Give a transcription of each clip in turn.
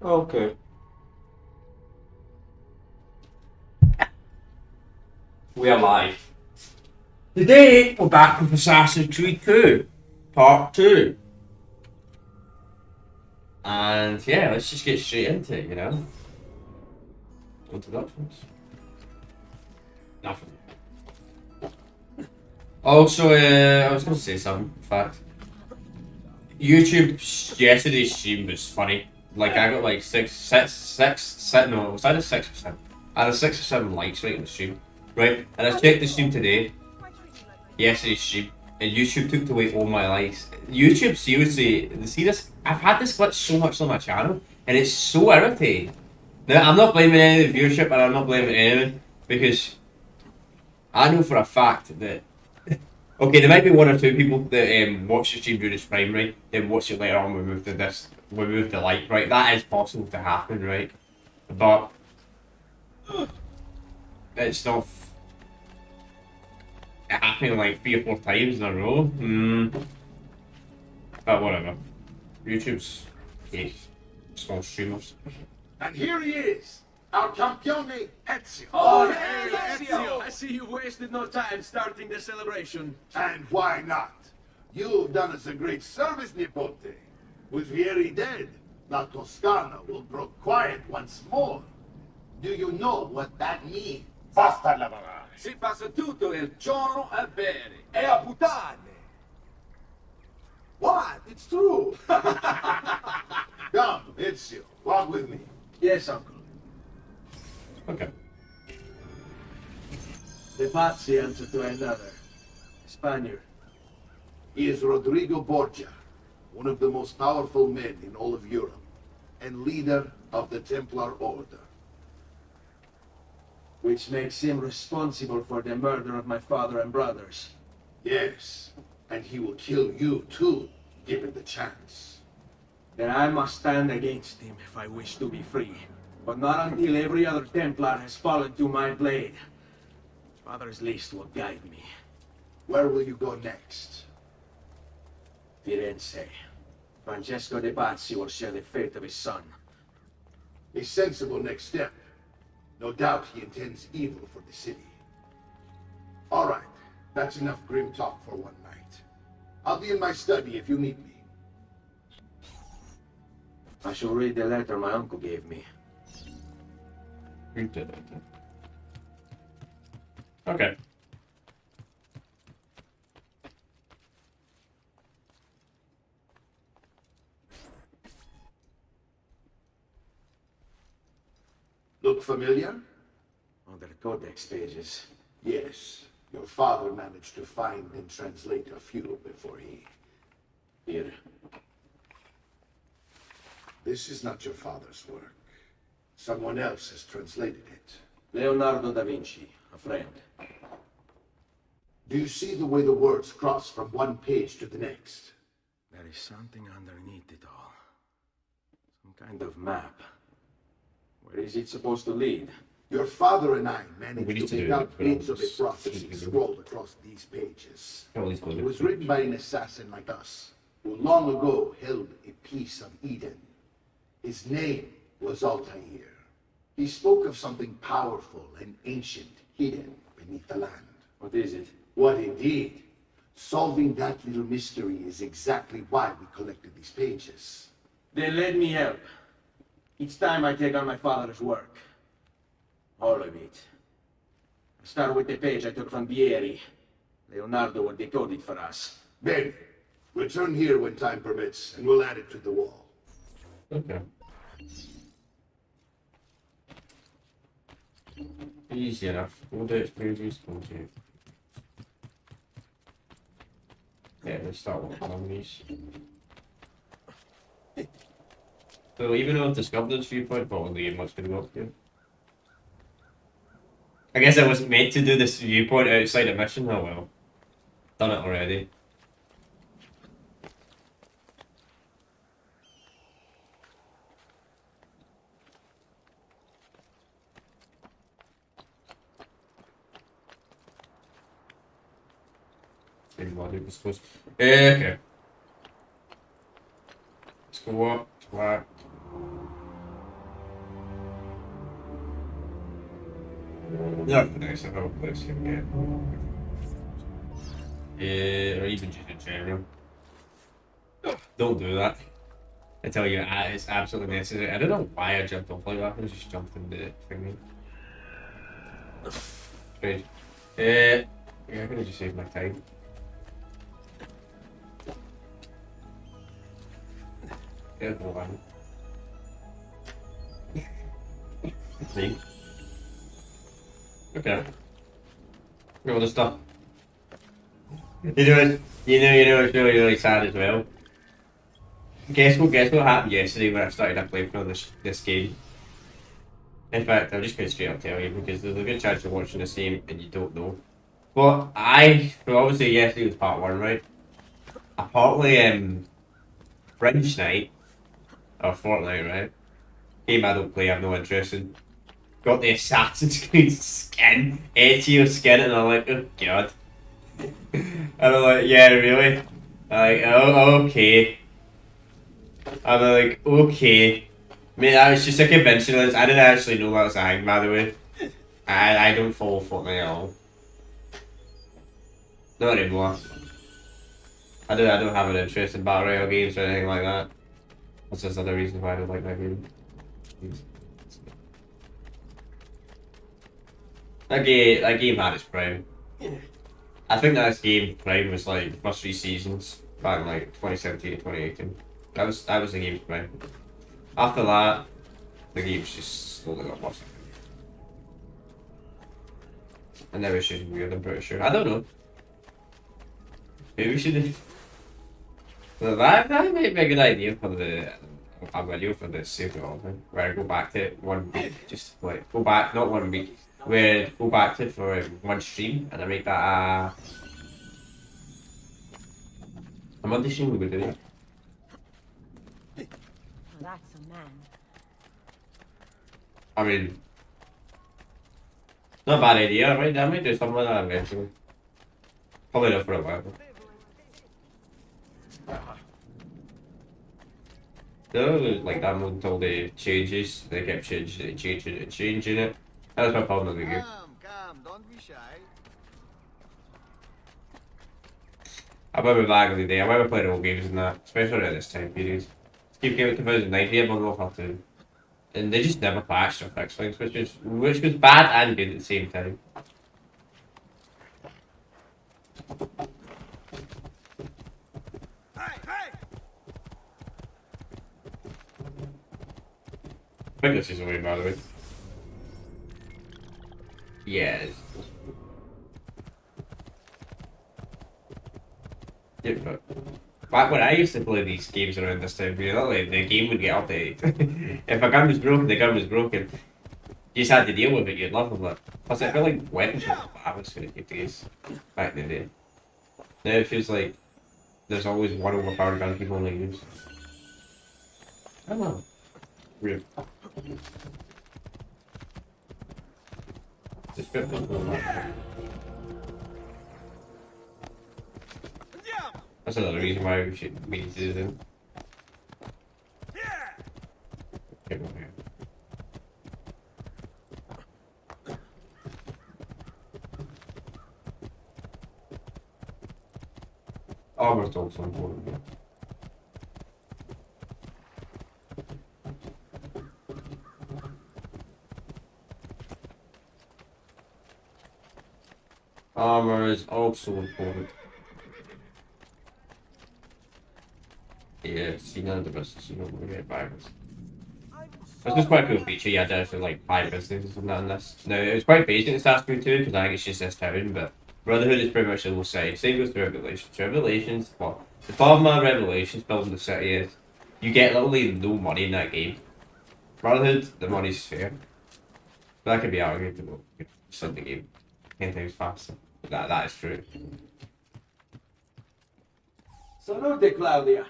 Okay. We are live. Today, we're back with Assassin's Creed 2, Part 2. And yeah, let's just get straight into it, Introductions. Nothing. Also, I was going to say something, in fact. YouTube yesterday's stream was funny. Like, I got like no, it was either 6%. I had a 6 or 7 likes right on the stream. Right? And I checked the stream today, yesterday's stream, and YouTube took away all my likes. YouTube, seriously, see this? I've had this glitch so much on my channel, and it's so irritating. Now, I'm not blaming any of the viewership, and I'm not blaming anyone, because I know for a fact that okay, there might be one or two people that watch the stream during its prime, right? Then watch it later on. We move the like, right? That is possible to happen, right? But it's not happening like 3 or 4 times in a row. But whatever. YouTube's case. Small streamers. And here he is, our campione Ezio. Oh, hey, Ezio! I see you wasted no time starting the celebration. And why not? You've done us a great service, Nipote. With Vieri dead, La Toscana will grow quiet once more. Do you know what that means? Basta lavorare. Si passa tutto il giorno a bere e a puttane. What? It's true. Come, Ezio, walk with me. Yes, uncle. Okay. The Pazzi answer to another. Spaniard. He is Rodrigo Borgia, one of the most powerful men in all of Europe, and leader of the Templar Order. Which makes him responsible for the murder of my father and brothers. Yes, and he will kill you too, given the chance. Then I must stand against him if I wish to be free. But not until every other Templar has fallen to my blade. Father's list will guide me. Where will you go next? Firenze. Francesco de Pazzi will share the fate of his son. A sensible next step. No doubt he intends evil for the city. All right, that's enough grim talk for one night. I'll be in my study if you need me. I shall read the letter my uncle gave me. Okay. Look familiar? On the codex pages. Yes. Your father managed to find and translate a few before he... Here. This is not your father's work. Someone else has translated it. Leonardo da Vinci, a friend. Do you see the way the words cross from one page to the next? There is something underneath it all. Some kind of map. Where is it supposed to lead? Your father and I We managed need to to make do out it. bits of a prophecy scrolled across these pages. It was written by an assassin like us, who long ago held a piece of Eden. His name was Altair. He spoke of something powerful and ancient hidden beneath the land. What is it? What indeed? Solving that little mystery is exactly why we collected these pages. Then let me help. Each time I take on my father's work. All of it. I start with the page I took from Vieri. Leonardo will decode it for us. Then, return here when time permits, and we'll add it to the wall. Okay. Easy enough. Codex pages, content. Yeah, let's start working on these. So even though I've discovered this viewpoint, probably much good work here. I guess I was meant to do this viewpoint outside a mission. Oh well. Done it already. Body was close. Okay. Let's go up. Black. Yeah, nice. I've never played this game yet. Or even just in general. Don't do that. I tell you, it's absolutely necessary. I don't know why I jumped off like that. I just jumped into the thingy. Strange. Yeah, I'm gonna just save my time. Yeah, hold on. See? Okay. Look at all the stuff. It's really sad as well. Guess what happened yesterday when I started up playing for this game? In fact, I'm just going to straight up tell you because there's a good chance you're watching this game and you don't know. But obviously yesterday was part 1, right? Apparently, Fringe Night, or Fortnite, right? Game I don't play, I have no interest in. Got the Assassin's Creed skin, Ezio skin, and I'm like, oh god. And I'm like, yeah, really? I'm like, oh, okay. I'm like, okay. Mate, that was just a conventionalist. I didn't actually know that was a hang, by the way. I don't follow Fortnite at all. Not anymore. I don't have an interest in battle royale games or anything like that. That's just another reason why I don't like that game. That game had its prime. I think that game prime was like the first 3 seasons back in like 2017 to 2018. That was the game's prime. After that, the game's just slowly got worse. And now it's just weird, I'm pretty sure. I don't know. Maybe we should. Well, that might be a good idea for a video for the Save It All thing. Where I go back to it 1 week, just like go back, not 1 week. Where go back to it for 1 stream, and I make that a Monday stream we would do it. That's a man. I mean, not a bad idea. I might do something like that eventually. Probably not for a while. No, like that until the changes. They kept changing it. That's my problem with the game. Come, don't be shy. I remember back in the day. I remember playing old games and that, especially at this time period. Escape Game 2019, I'm going off to, and they just never patched or fixed things, which was bad and good at the same time. I think this is a way, by the way. Yeah. Yeah, but back when I used to play these games around this time period, like, the game would get updated. If a gun was broken, the gun was broken. You just had to deal with it, you'd love it. Plus, I feel like weapons were balance when it came to games back in the day. Now it feels like there's always one overpowered gun people only use. I don't know. Weird. That's another reason why we need to do them. Okay, well, here. Armor's also important. Armor is also important. Yeah, see, none of the businesses don't get virus. This is quite a cool feature. You had to actually like buy businesses and that in this. Now, it was quite basic in Assassin's Creed 2 because I think it's just this town, but Brotherhood is pretty much the whole side. Same goes to Revelations. Revelations, well, the problem with Revelations building the city is you get literally no money in that game. Brotherhood, the money's fair. But that could be argued about in the game 10 times faster. That is true. Salute, Claudia.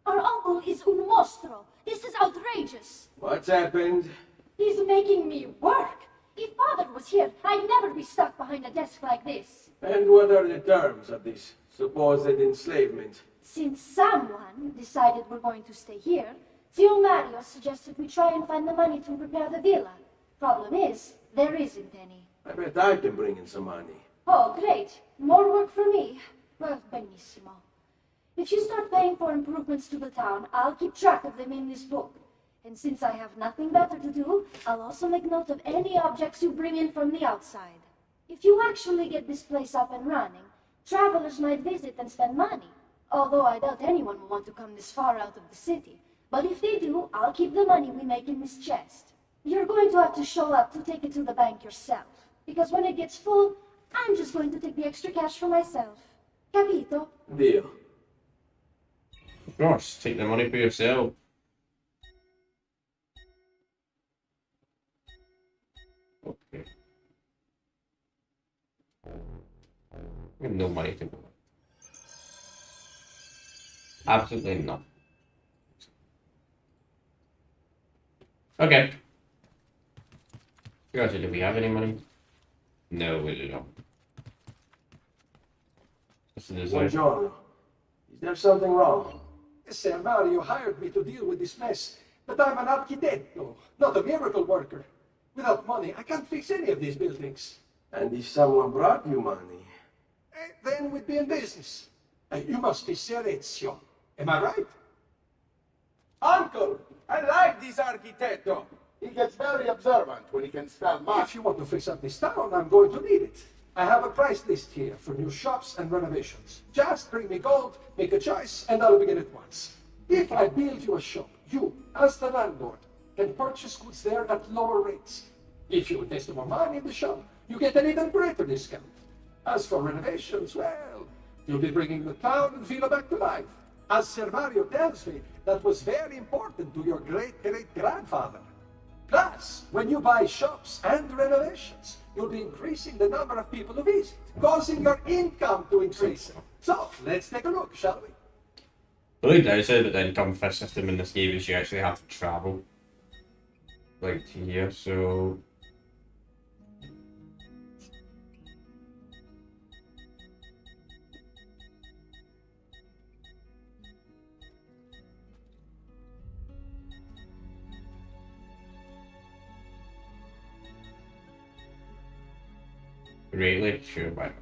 Our uncle is un mostro. This is outrageous. What's happened? He's making me work. If father was here, I'd never be stuck behind a desk like this. And what are the terms of this supposed enslavement? Since someone decided we're going to stay here, Zio Mario suggested we try and find the money to repair the villa. Problem is, there isn't any. I bet I can bring in some money. Oh, great. More work for me. Well, benissimo. If you start paying for improvements to the town, I'll keep track of them in this book. And since I have nothing better to do, I'll also make note of any objects you bring in from the outside. If you actually get this place up and running, travelers might visit and spend money. Although I doubt anyone will want to come this far out of the city. But if they do, I'll keep the money we make in this chest. You're going to have to show up to take it to the bank yourself. Because when it gets full, I'm just going to take the extra cash for myself. Capito? Deal. Of course, take the money for yourself. Okay. I have no money to go. Absolutely not. Okay. Gotcha, do we have any money? No, we don't. What's the design? Buongiorno. Is there something wrong? Sir Mario hired me to deal with this mess, but I'm an architetto, not a miracle worker. Without money, I can't fix any of these buildings. And if someone brought you money? Then we'd be in business. You must be Ser Ezio. Am I right? Uncle, I like this architetto. He gets very observant when he can smell much. If you want to fix up this town, I'm going to need it. I have a price list here for new shops and renovations. Just bring me gold, make a choice, and I'll begin at once. If I build you a shop, you, as the landlord, can purchase goods there at lower rates. If you invest more money in the shop, you get an even greater discount. As for renovations, well, you'll be bringing the town and Villa back to life. As Sir Mario tells me, that was very important to your great-great-grandfather. Plus, when you buy shops and renovations, you'll be increasing the number of people who visit, causing your income to increase. So, let's take a look, shall we? The only downside about the income system in this game is you actually have to travel. Like to here, so... Really? Sure, why not?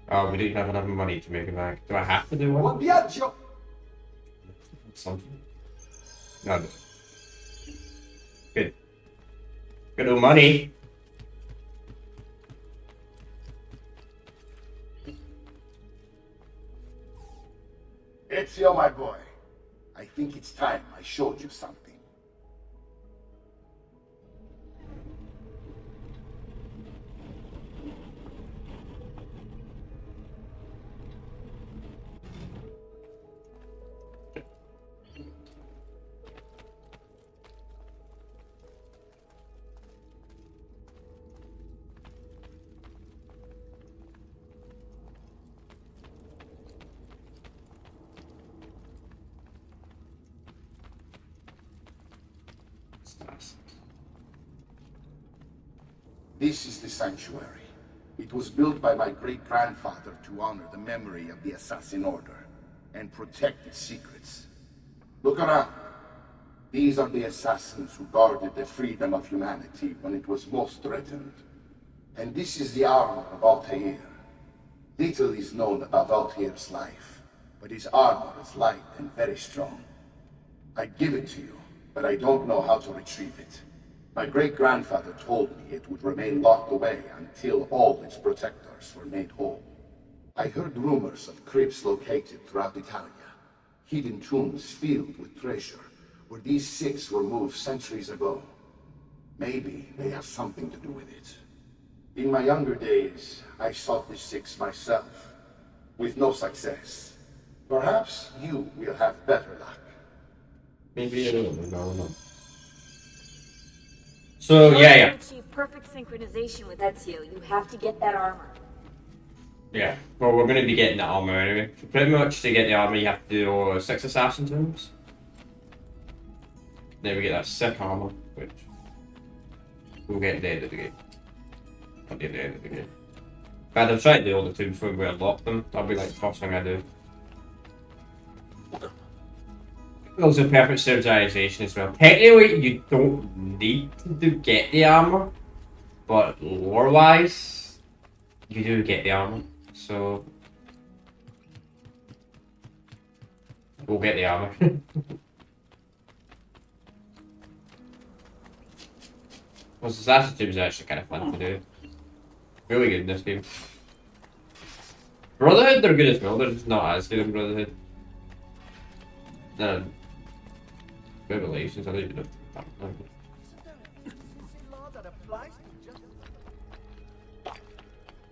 Oh, we didn't have enough money to make it back. Do I have to do Buon one? viaggio! Something. No. Good. Good old money. Ezio, my boy, I think it's time I showed you something. This is the sanctuary. It was built by my great-grandfather to honor the memory of the Assassin Order and protect its secrets. Look around. These are the assassins who guarded the freedom of humanity when it was most threatened. And this is the armor of Altair. Little is known about Altair's life, but his armor is light and very strong. I'd give it to you, but I don't know how to retrieve it. My great-grandfather told me it would remain locked away until all its protectors were made whole. I heard rumors of crypts located throughout Italia, hidden tombs filled with treasure, where these six were moved centuries ago. Maybe they have something to do with it. In my younger days, I sought the six myself, with no success. Perhaps you will have better luck. Maybe I don't know. So yeah. To achieve perfect synchronization with Ezio, you have to get that armor. Yeah. Well, we're going to be getting that armor anyway. So pretty much to get the armor, you have to do all 6 assassin tombs. Then we get that sick armor, which we'll get at the end of the game. At the end of the game. But I've tried to do all the tombs before we unlock them. That'll be like the first thing I do. Also, perfect synchronization as well. Technically, you don't need to get the armor But lore-wise, you do get the armor, so we'll get the armor. Well, Assassin's Creed is actually kind of fun to do. Really good in this game. Brotherhood, they're good as well. They're just not as good in Brotherhood. Then Revelations, I don't even know.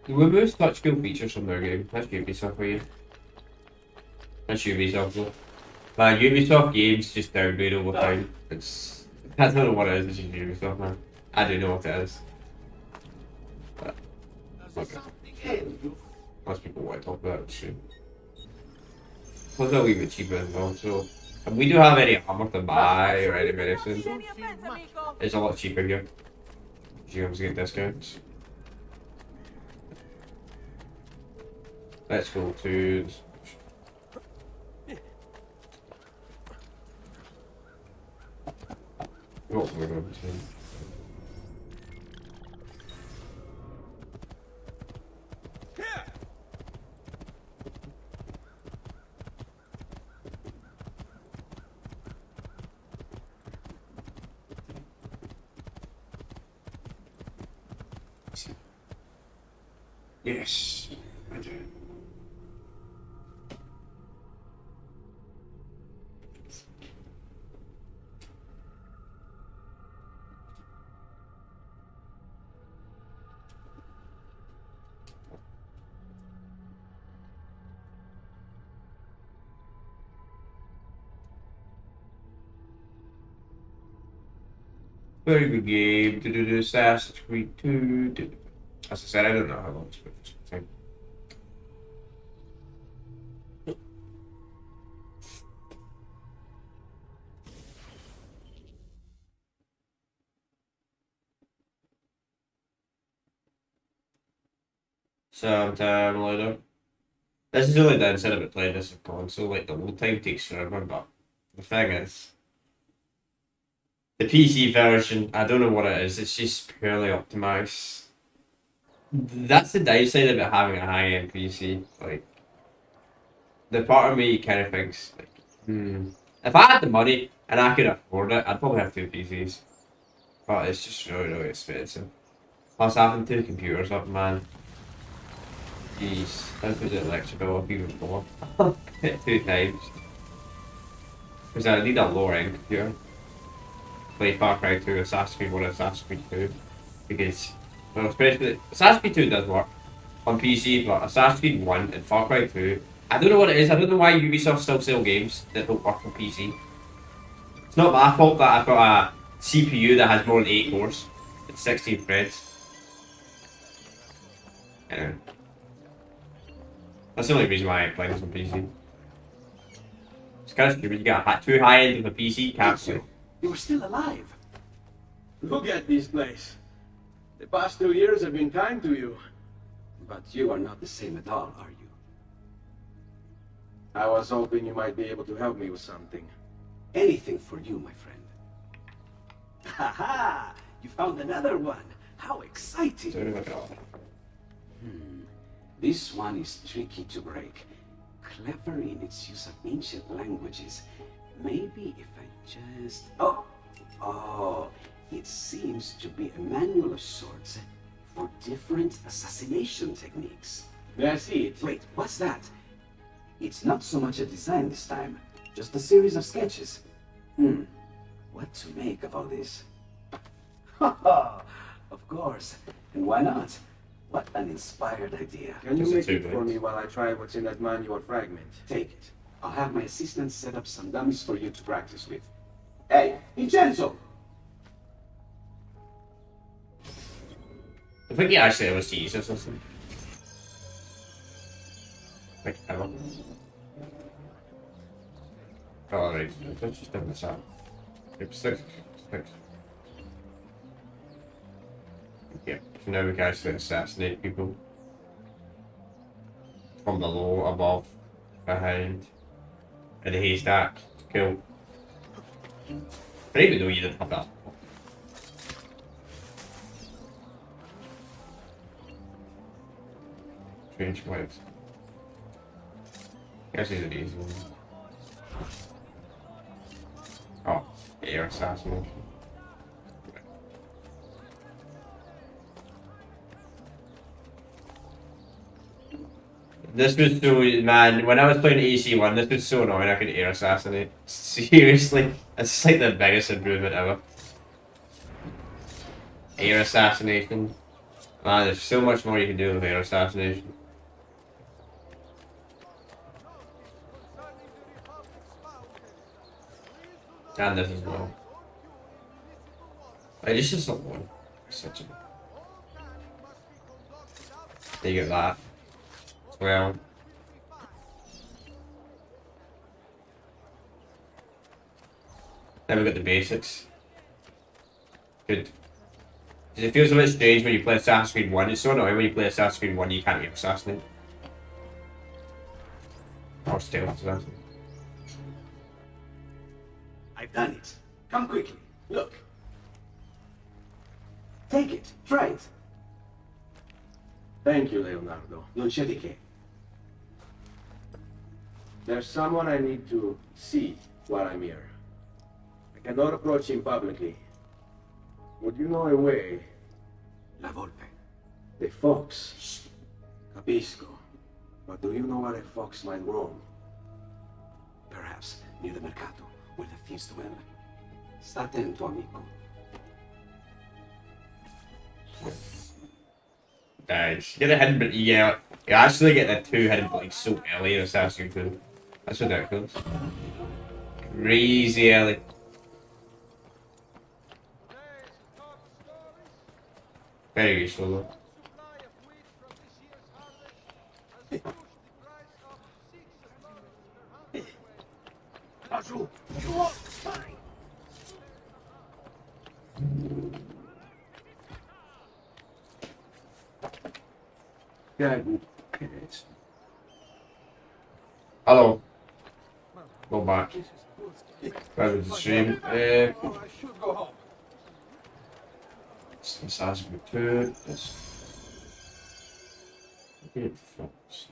They remove such cool features from their game. That's Ubisoft for you. That's Ubisoft though. Man, Ubisoft games just downgrade over time. It's I don't know what it is, it's just Ubisoft, man. I do know what it is. But okay. Most people want to talk about it soon. Plus a wee bit cheaper as well, so if we do have any armor to buy or any medicine, it's a lot cheaper here. You always get discounts. Let's go to what we're going to. Yes, I do. Very good game. Do Assassin's Creed 2. As I said, I don't know how long it's been. Sometime later. This is the only downside of it playing this on console, like the load time takes forever, but the thing is, the PC version, I don't know what it is, it's just purely optimized. That's the downside of it having a high-end PC. Like, the part of me kind of thinks, like, if I had the money and I could afford it, I'd probably have two PCs. But it's just really, really expensive. Plus having two computers up, man. Jeez, how could the lecture bill up even more? 2 times. Because I need a lower end computer. Play Far Cry 2, Assassin's Creed 1, Assassin's Creed 2. Because, well, especially, Assassin's Creed 2 does work on PC, but Assassin's Creed 1 and Far Cry 2, I don't know what it is, I don't know why Ubisoft still sell games that don't work on PC. It's not my fault that I've got a CPU that has more than 8 cores. It's 16 threads. Anyway. That's the only reason why I play this on PC. It's kind of stupid, you got 2 high end of a PC, can't you? You are still alive. Look at this place. The past 2 years have been kind to you. But you are not the same at all, are you? I was hoping you might be able to help me with something. Anything for you, my friend. Ha ha! You found another one. How exciting! This one is tricky to break. Clever in its use of ancient languages. Maybe if I just... Oh, it seems to be a manual of sorts for different assassination techniques. May I see it? Wait, what's that? It's not so much a design this time, just a series of sketches. What to make of all this? Haha, of course. And why not? What an inspired idea. Can you make it for me while I try what's in that manual fragment? Take it. I'll have my assistant set up some dummies for you to practice with. Hey, Vincenzo! I think he actually ever sees or something. Like, ever. Oh, right. Let's just open this up. Yep, 6. Yep, so now we can actually assassinate people. From below, above, behind, in the haystack. Cool. I didn't even know you didn't have that. range points. Guess these are the easy ones. Oh, air assassination. This was so, man, when I was playing AC1, this was so annoying I could air assassinate. Seriously, it's like the biggest improvement ever. Air assassination. Man, there's so much more you can do with air assassination. And this as well. Like, it's just not one. Such a... You get that. Well. Then we got the basics. Good. It feels a bit strange when you play Assassin's Creed 1. It's so annoying when you play Assassin's Creed 1 you can't get assassinate. Or stealth assassin. I've done it. Come quickly. Look. Take it. Try it. Thank you, Leonardo. Non c'è di che. There's someone I need to see while I'm here. I cannot approach him publicly. Would you know a way? La Volpe. The fox. Shh. Capisco. But do you know where a fox might roam? Perhaps near the mercato, where the thieves dwell. Sta attento, amico. Nice. Get a hidden, but you actually get the 2 hidden like so early in Assassin's Creed 2. That's ridiculous. Crazy early. Very useful though. Hello. Go back. Where was the stream? I should go home. Assassin's Creed 2. Yes. Good folks.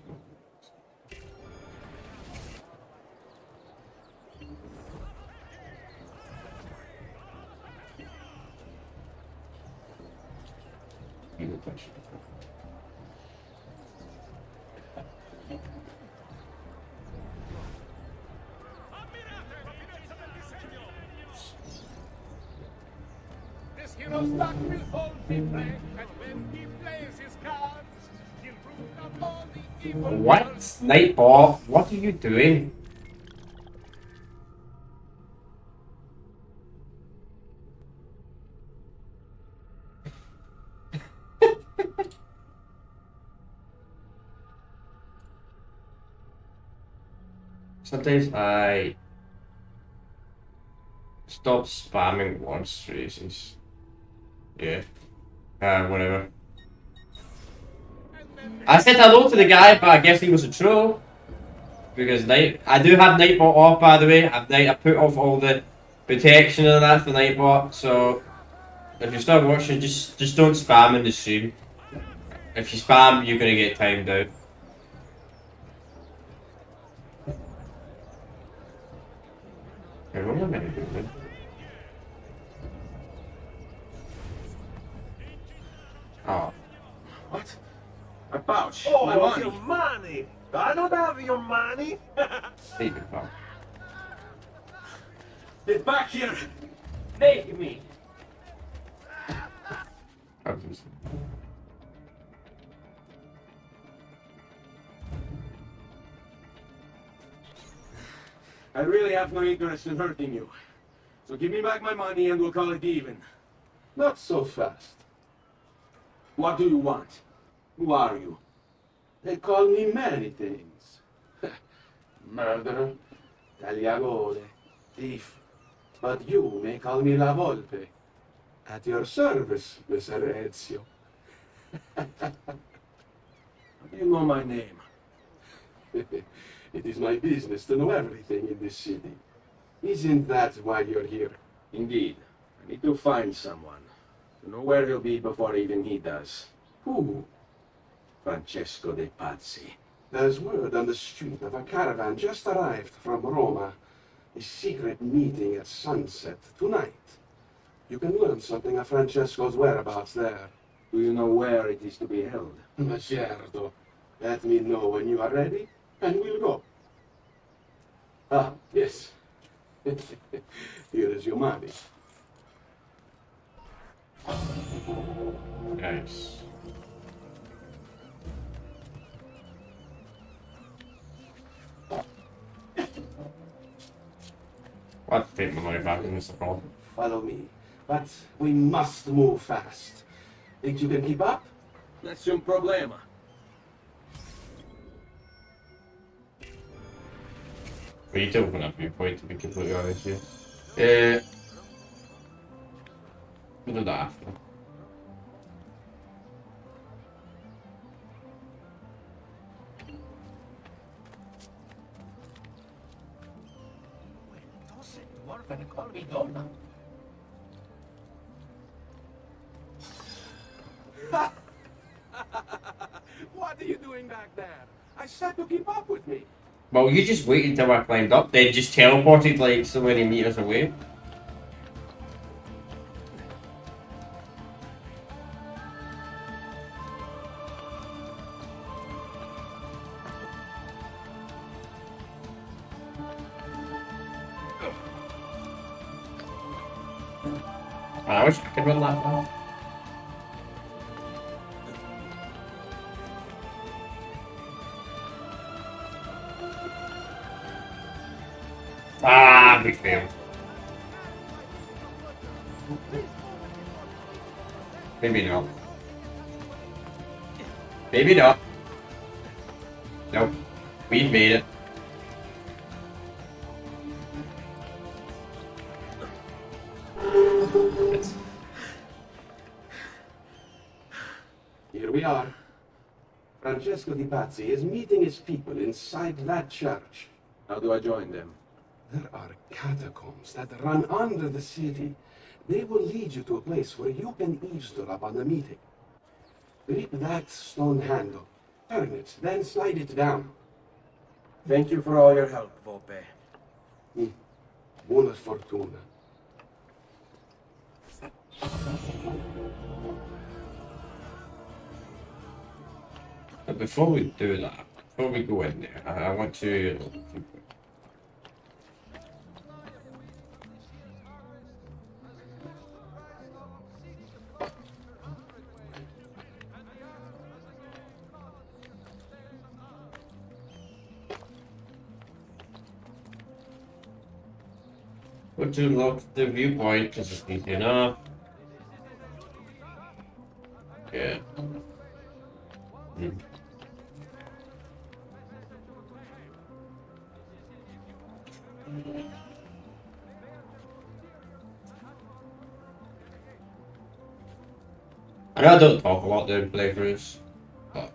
This hero's luck will hold me frank, and when he plays his cards, he'll root out all the evil. What? Nightbot? What are you doing? Sometimes I stop spamming once races. Yeah. Whatever. I said hello to the guy, but I guess he was a troll. Because I do have Nightbot off, by the way. I put off all the protection and that for Nightbot. So if you start watching, just don't spam in the stream. If you spam, you're gonna get timed out. Everyone have any movement. Oh. What? My pouch. Oh, my money. your money! I don't have your money! Stupid fuck. Get back here! Make me! I really have no interest in hurting you. So give me back my money and we'll call it even. Not so fast. What do you want? Who are you? They call me many things. Murderer, tagliagole, thief. But you may call me La Volpe. At your service, Messer Ezio. How do you know my name? It is my business to know everything in this city. Isn't that why you're here? Indeed. I need to find someone. To know where he'll be before even he does. Who? Francesco de Pazzi. There's word on the street of a caravan just arrived from Roma. A secret meeting at sunset tonight. You can learn something of Francesco's whereabouts there. Do you know where it is to be held? Ma certo. Let me know when you are ready, and we'll go. Ah, yes. Here is your money. Nice. What take my money back in this problem? Follow me. But we must move fast. Think you can keep up? Nessun problema. We need to open up your point to be completely honest here. We'll do that after. What are you doing back there? I said to keep up with me. Well, you just waited till I climbed up, then just teleported like so many meters away. I wish I could run that far. Ah, we failed. Maybe not. Maybe not. Nope. We've made it. Here we are. Francesco Di Pazzi is meeting his people inside that church. How do I join them? There are catacombs that run under the city. They will lead you to a place where you can eavesdrop on the meeting. Grip that stone handle, turn it, then slide it down. Thank you for all your help, Volpe. Buona fortuna. But before we do that, before we go in there, I want to. Go to lock the viewpoint because it's easy enough. Yeah. I know I don't talk a lot during playthroughs, but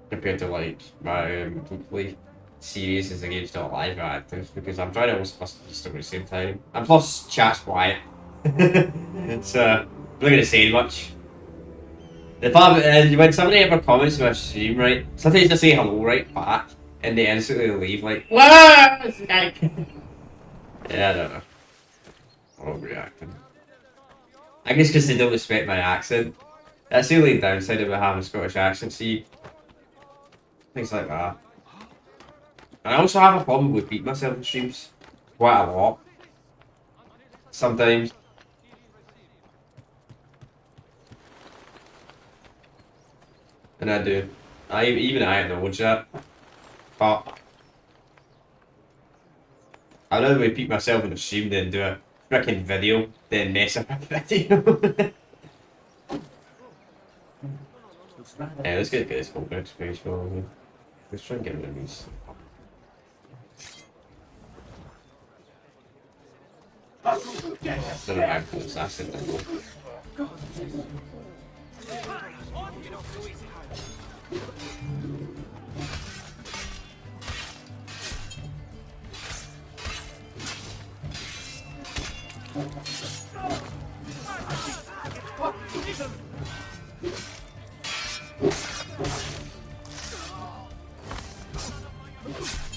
compared to like my weekly series as the game's still alive active, because I'm trying to almost listen to the story at the same time. And plus, chat's quiet. It's I'm not gonna say much. If when somebody ever comments on my stream, right, sometimes I say hello right back, and they instantly leave like, "Whoa!" Yeah, I don't know. I'm overreacting. I guess because they don't respect my accent. That's the only downside of having a Scottish accent, see? Things like that. And I also have a problem with beating myself in streams. Quite a lot. Sometimes. And I do. Even I acknowledge that. But I'd rather repeat myself in a stream than do a freaking video, then mess up a video. Yeah, let's get this whole experience going. Let's try and get rid of these. Don't know how to assassin them.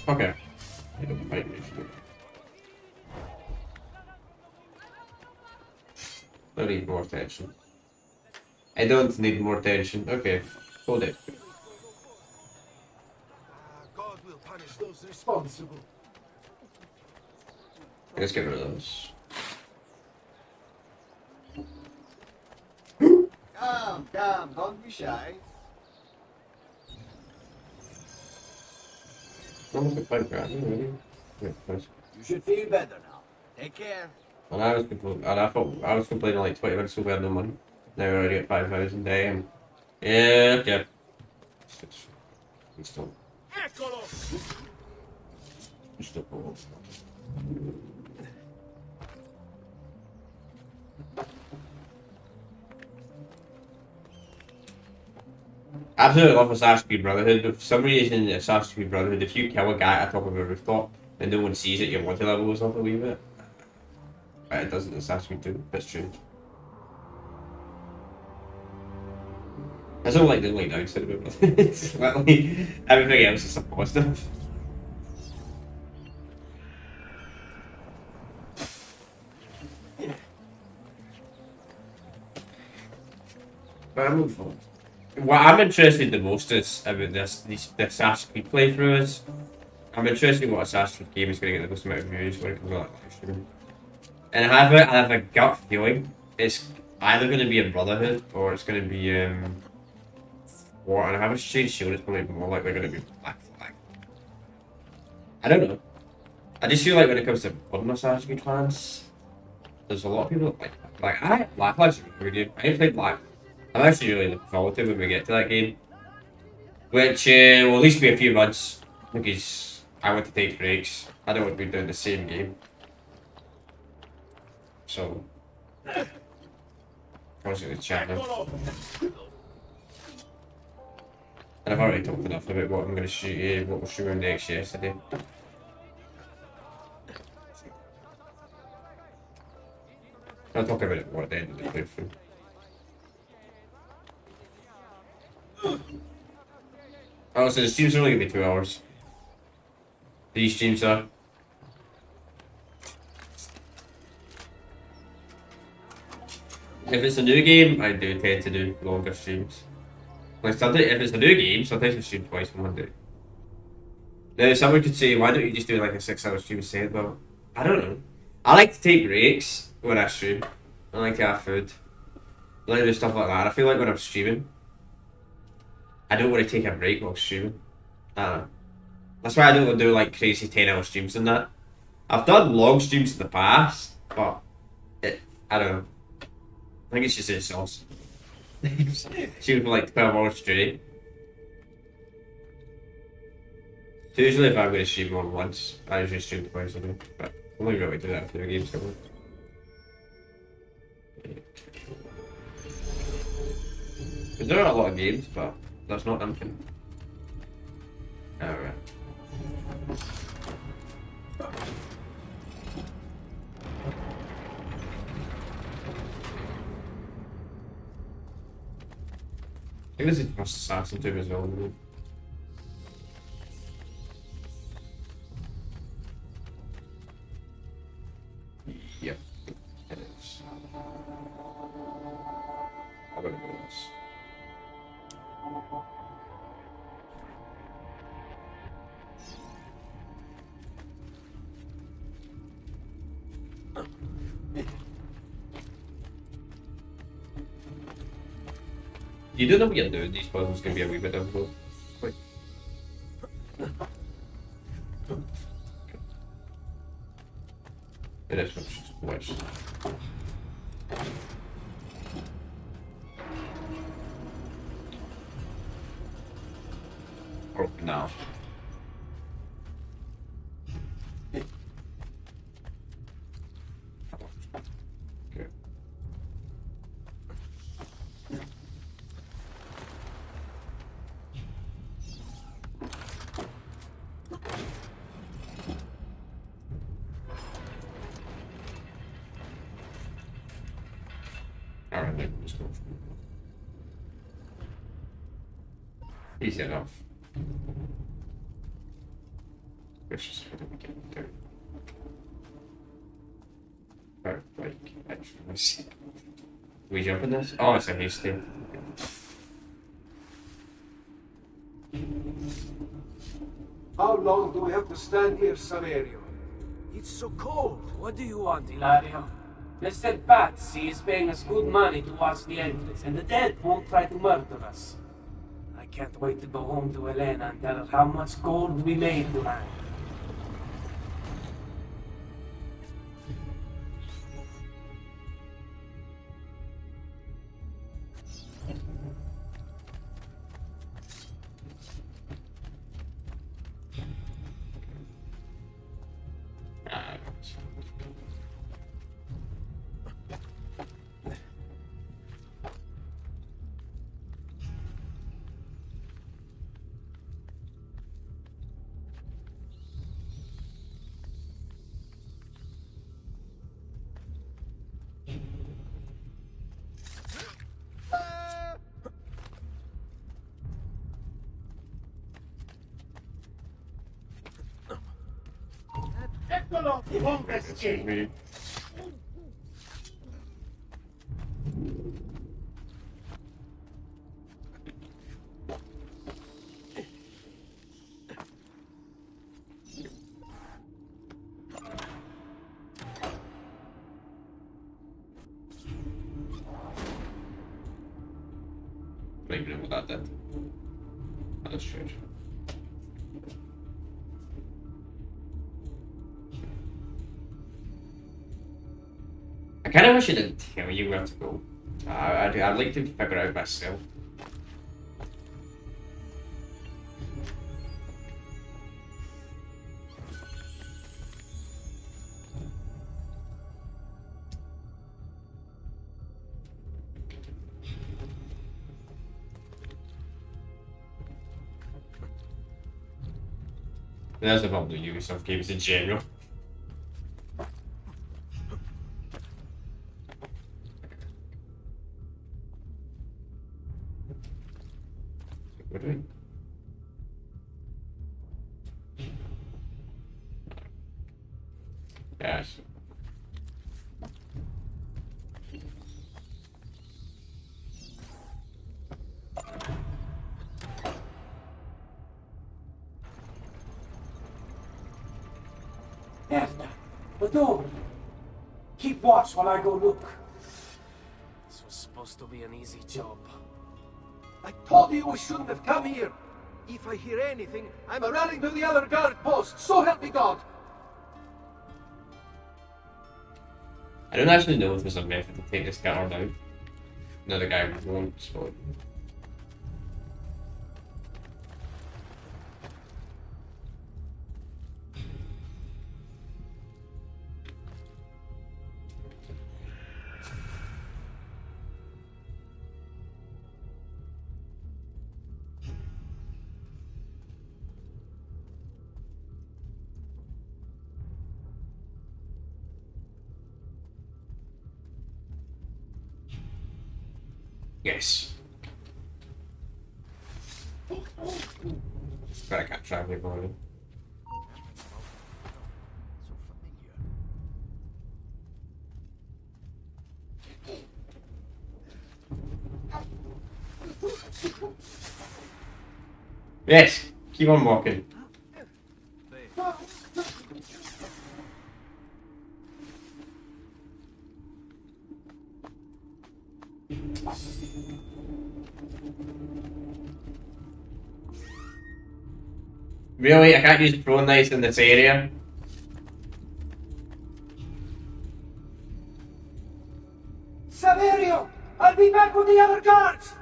Okay. I don't mind me. I need more attention. I don't need more attention. Okay. Hold it. God will punish those responsible. Let's get rid of those. Come, don't be shy. I'm gonna play crap, really. Yeah, nice. You should feel better now. Take care. And I thought I was complaining like 20 minutes ago we had no money. Now we're already at 5,000 damn. Yeah, yeah. Still. Eccolo! Still. Absolutely love Assassin's Creed Brotherhood, but for some reason in Assassin's Creed Brotherhood, if you kill a guy at the top of a rooftop and no one sees it, your water level goes up a wee bit. But it doesn't in Assassin's Creed 2, that's true. I don't like the only downside of it, but it's literally everything else is a positive. But I'm moving forward. What I'm interested the most is about the Assassin's Creed playthroughs. I'm interested in what Assassin's Creed game is going to get the most amount of views when it comes out live streaming. And I have a gut feeling it's either going to be a Brotherhood or it's going to be War. And I have a strange feeling it's probably more likely going to be Black Flag. I don't know. I just feel like when it comes to modern Assassin's Creed fans, there's a lot of people that like Black Flag's a good game. I ain't played Black. I'm actually really looking forward to when we get to that game. Which will at least be a few months, because I want to take breaks. I don't want to be doing the same game. So, constantly chatting. And I've already talked enough about what I'm going to shoot, what we're shooting next yesterday. I'll talk about it more at the end of the playthrough. Oh, so the streams are only going to be 2 hours. These streams are. If it's a new game, I do tend to do longer streams. Like sometimes, if it's a new game, sometimes I stream twice in one day. Now, someone could say, why don't you just do like a 6-hour stream instead? Well, I don't know. I like to take breaks when I stream. I like to have food. I like to do stuff like that. I feel like when I'm streaming, I don't want to take a break while streaming. That's why I don't do like crazy 10-hour streams and that. I've done long streams in the past, but I don't know. I think it's just a sauce. Streaming for like 12 hours straight. So usually if I'm going to stream more than once, I usually stream twice a day. But I'm only really do that for the games coming. Because there are a lot of games, but that's not infinite. Alright. I think this is the first Assassin 2 as well. Yep, it is. I'm gonna do this. You do know what you're doing, these puzzles can be a wee bit difficult. Wait. It is much. Oh, now. Okay. Alright, then just go. Easy enough. Which is what we can do. Or, like, actually, let's see. We jump in this? Oh, it's a hasty. How long do we have to stand here, Saverio? It's so cold. What do you want, Ilario? Mr. Patsy is paying us good money to watch the entrance, and the dead won't try to murder us. I can't wait to go home to Elena and tell her how much gold we made tonight. Eccolo! He won't escape! Me. Maybe not without that. Oh, that's strange. I kind of wish I didn't tell you where to go. I'd like to figure out myself. There's the problem with Ubisoft games in general. What are we doing? Yes. Berta, the door. Keep watch while I go look. This was supposed to be an easy job. I told you we shouldn't have come here. If I hear anything, I'm running to the other guard post. So help me God. I don't actually know if there's a method to take this guard out. Another guy won't spawn. Yes. But I can't travel anymore. Yes, keep on walking. Really? I can't use prone knives in this area? Saverio! I'll be back with the other guards!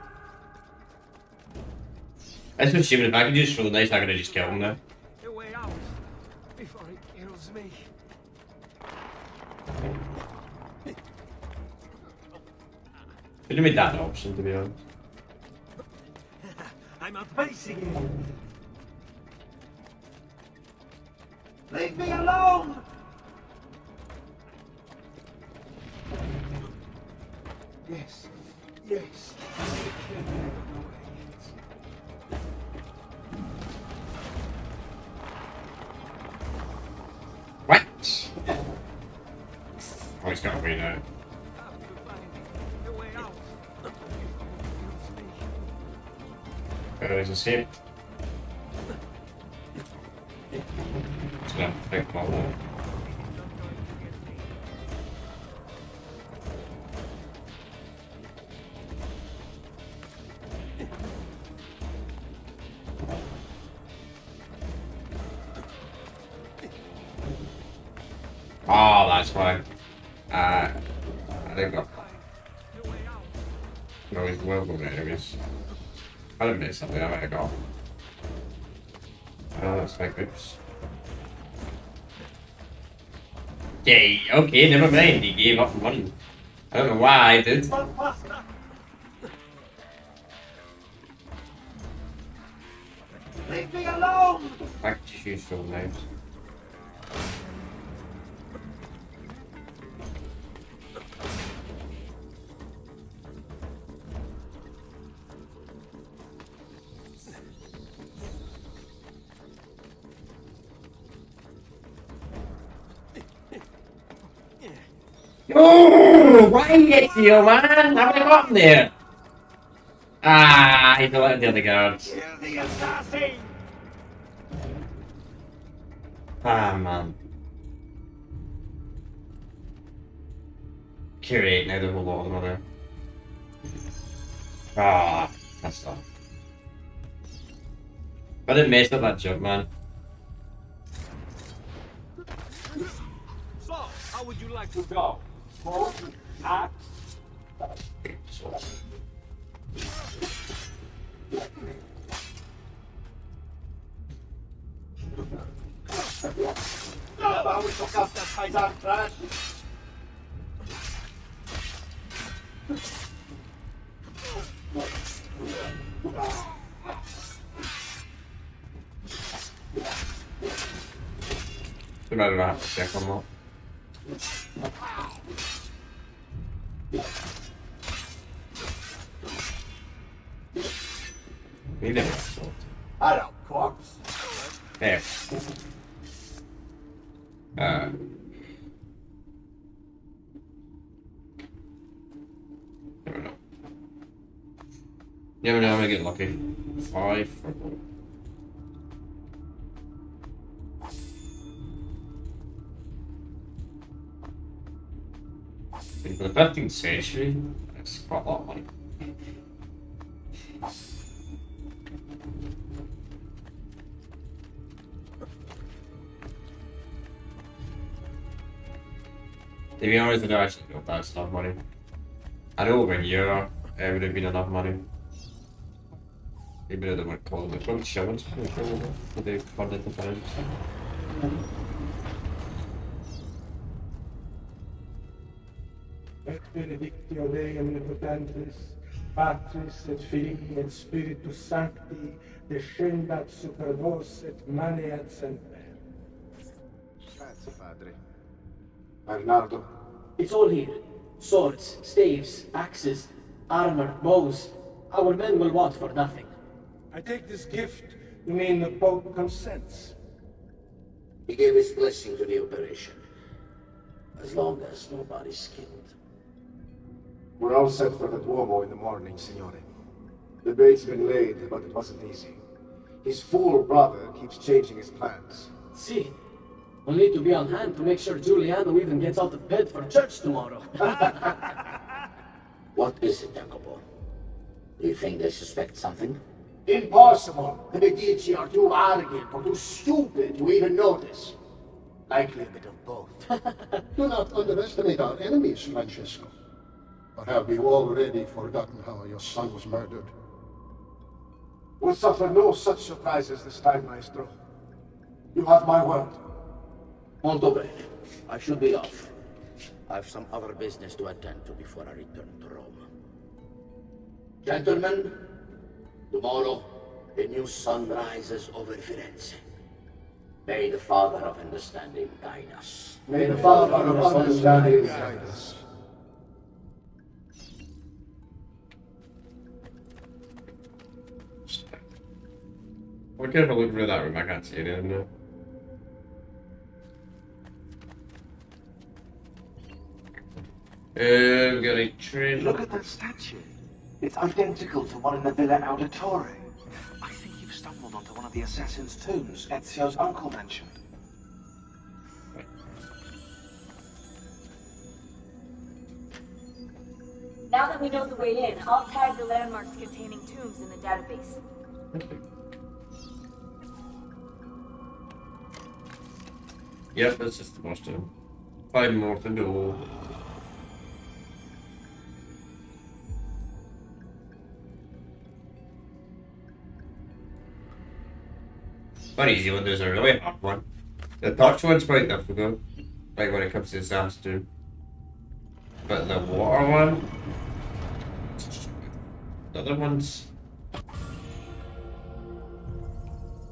That's what stupid. If I could use prone knives, I could have just killed him now. A way out before it kills me. Could have made that an option, to be honest. I'm at base again. Leave me alone! Yes, yes. Oh, he's got away now. He's escaped. Just gonna pick him up there. Oh, that's why. I think no, he's well good enemies. I didn't miss something I might have got. Oh, that's my oops. Yay, okay, never mind. He gave up running. I don't know why I did. Leave me alone! Back to shoot so nice. Oh, why get you, man? How have I gotten there? Ah, he's letting the other guards. Kill the assassin! Ah, man. Curate, now there's a lot of them on there. Ah, that's tough. I didn't mess up that jump, man. So, how would you like to go? Bolt, axe? So. Aber ich doch auf das Kaiser Crash! Too bad I don't have to check on that. He never got sold. Hello, corpse. There. Never know. Never know, I'm gonna get lucky. 5 for gold. For the 15th century, that's quite a lot of money. To be honest, I don't actually know if that's enough money. I know over a year it would have been enough money. Maybe they would call it probably shillings for the funded the pounds. Et benedictio Dei omnipotentis, Patris et Filii et Spiritus Sancti, descendat super vos et maneat semper. Grazie, padre. Bernardo. It's all here. Swords, staves, axes, armor, bows. Our men will want for nothing. I take this gift to mean the Pope consents. He gave his blessing to the operation. As long as nobody's killed. We're all set for the Duomo in the morning, Signore. The bait's been laid, but it wasn't easy. His fool brother keeps changing his plans. See, we'll need to be on hand to make sure Giuliano even gets out of bed for church tomorrow. What is it, Jacopo? Do you think they suspect something? Impossible! The Medici are too arrogant or too stupid to even notice. Likely a bit of both. Do not underestimate our enemies, Francesco. Or have you already forgotten how your son was murdered? We'll suffer no such surprises this time, Maestro. You have my word. Molto bene. I should be off. I've some other business to attend to before I return to Rome. Gentlemen, tomorrow, a new sun rises over Firenze. May the Father of Understanding guide us. May the Father of Understanding guide us. We're careful looking for that room, I can't see it in there. We got a train. Look at that statue. It's identical to one in the Villa Auditore. I think you've stumbled onto one of the assassin's tombs Ezio's uncle mentioned. Now that we know the way in, I'll tag the landmarks containing tombs in the database. Yep, that's just the most of them. 5 more to go. Very easy one, there's a really hard one. The touch one's quite difficult, like when it comes to disaster. But the water one, the other ones,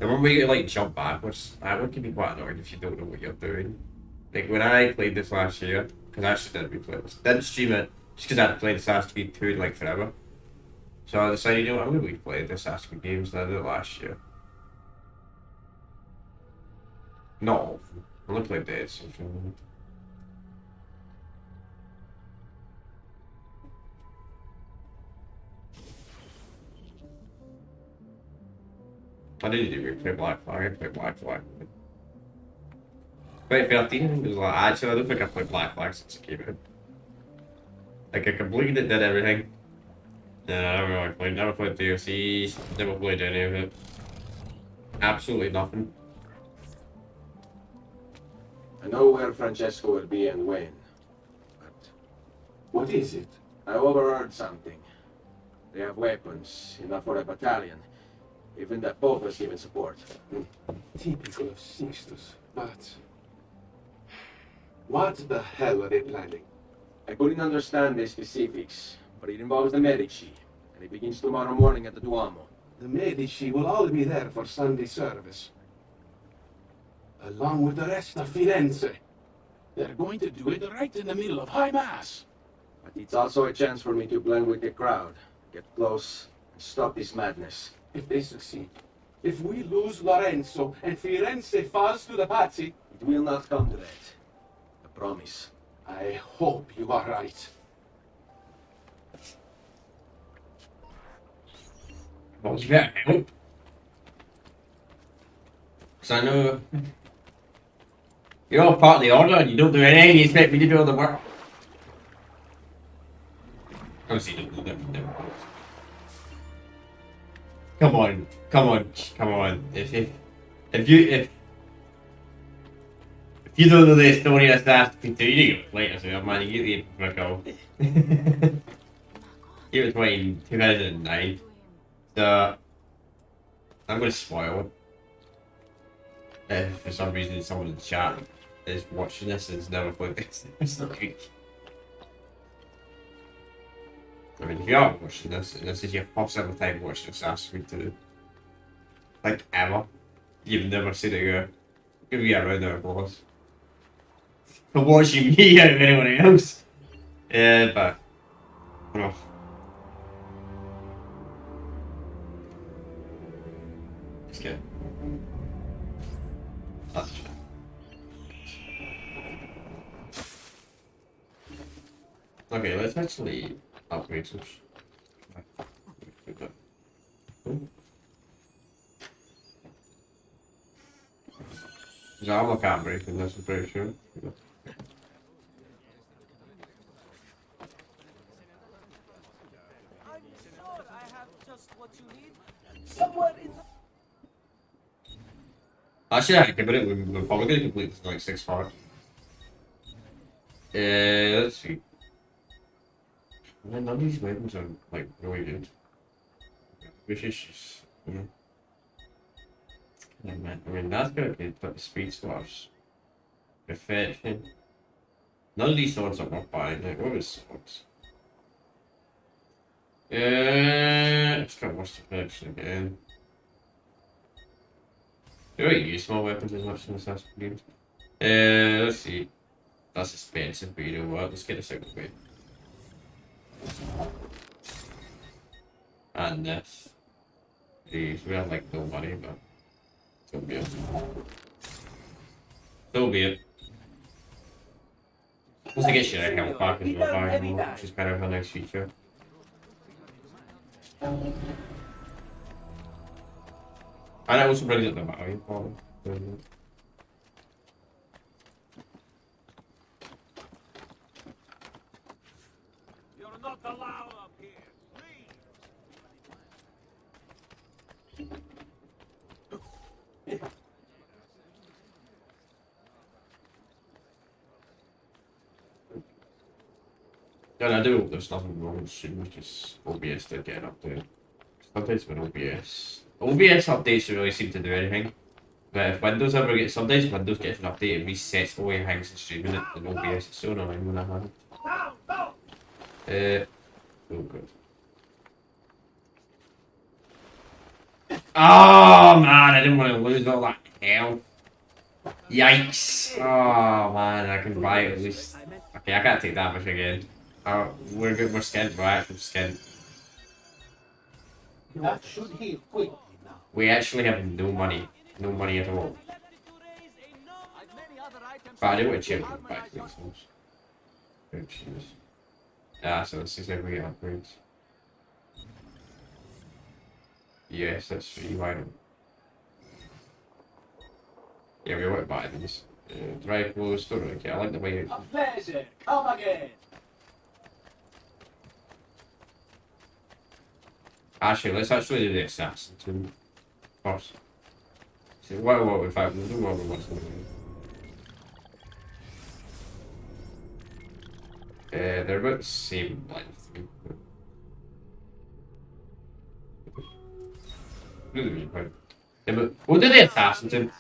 the one where you like jump backwards, that one can be quite annoying if you don't know what you're doing. Like when I played this last year, because I actually didn't replay this, didn't stream it just because I had played Assassin's Creed 2 like forever. So I decided, you know, I'm going to replay the Assassin's Creed games that I did last year. Not all of them. I only played Dead so far. I didn't even play Black Flag, I played Black Flag. 2013, I think it was like, actually I don't think I played Black Flag since it came out. Like I completed it, did everything. Never played DLCs, never played any of it. Absolutely nothing. I know where Francesco will be and when. But What is it? I overheard something. They have weapons, enough for a battalion. Even the Pope has given support. Typical of Sixtus, but... What the hell are they planning? I couldn't understand the specifics, but it involves the Medici, and it begins tomorrow morning at the Duomo. The Medici will all be there for Sunday service, along with the rest of Firenze. They're going to do it right in the middle of High Mass. But it's also a chance for me to blend with the crowd, get close, and stop this madness. If they succeed, if we lose Lorenzo and Firenze falls to the Pazzi, It will not come to that. I promise. I hope you are right. What was that? Because I know you're all part of the order and you don't do anything, you expect me to do all the work. Obviously you don't do that for them. Come on. If you don't know the story of Assassin's Creed 2, you need to go play it, so man, you get the for a go. It was played in 2009. So I'm gonna spoil it. If for some reason someone in the chat is watching this and has never played this, it's not good. I mean, if you are watching this, and this is your first ever time watching Assassin's Creed 2, like ever, you've never seen it go, give me a round of applause for watching me out of anyone else. Yeah, but, oh. Just kidding. That's a shame. Okay, let's actually upgrade some. His armor can't break, and that's pretty sure. Actually, I can, but we're probably going to complete this in like 6 parts. Let's see. None of these weapons are like really good. Which is just, yeah. I mean, that's gonna be but the speed swaps. Perfection. None of these swords are worth buying. Like, what is swords? It's got worse perfection again. Do I use small weapons as much in Assassin's Creed games? Let's see. That's expensive, but you know what? Let's get a second way. And this. These, we have like no money, but so be it. So be it. Plus I get your health back as well, by which is kind of a nice feature. And it also brings up the value for them. You're not allowed up here. Leave. And I do hope there's nothing wrong soon with just OBS to get an update. Sometimes when OBS updates don't really seem to do anything. But if Windows ever gets, sometimes Windows gets an update and resets the way it hangs and streaming it, and OBS is so annoying when I have it. Oh good. Oh man, I didn't want to lose all that health. Yikes! Oh man, I can buy it at least. Okay, I can't take that much again. We're good, we're skinned, we're actually skinned. That should heal quickly now. We actually have no money at all. But I do want to check the back to themselves. Oops. Ah, so this is if we get upgrades. Yes, that's free, why not? Yeah, we won't buy these. Drive close, don't really care, I like the way it... A pleasure, come again. Actually, let's actually do the assassin tomb first. See, what in fact, we'll do what we want to do. They're about the same length. Yeah, but we'll do the assassin tomb.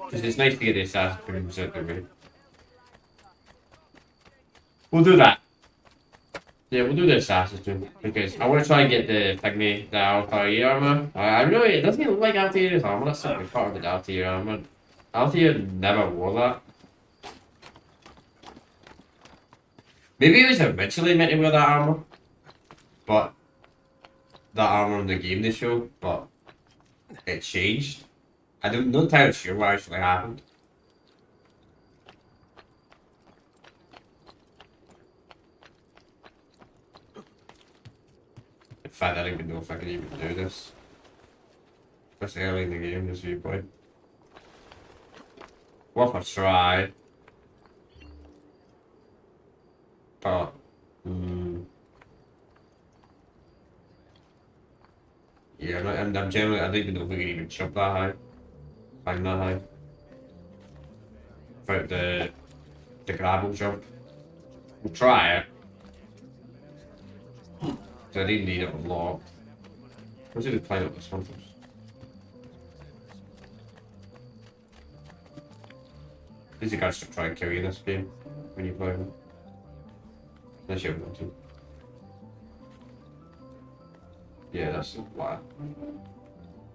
Because it's nice to get the assassin tombs out the way. We'll do that. Yeah, we'll do the assassin tomb because I want to try and get the thingy, the Altair armor. I really, it doesn't look like Altair's armor. That's something part of the Altair armor. Altair never wore that. Maybe it was originally meant to wear that armor, but that armor in the game they showed, but it changed. I'm not entirely sure what actually happened. In fact, I don't even know if I can even do this. This early in the game, this viewpoint. Worth a try. But, yeah, I'm generally, I don't even know if we can even jump that high. Climb that high. Without the gravel jump. We'll try it. Because I didn't need it unlocked. Let's do the climb up this one first. These guys should try and kill you in this game when you play them. Unless you want to. Yeah, that's the plan.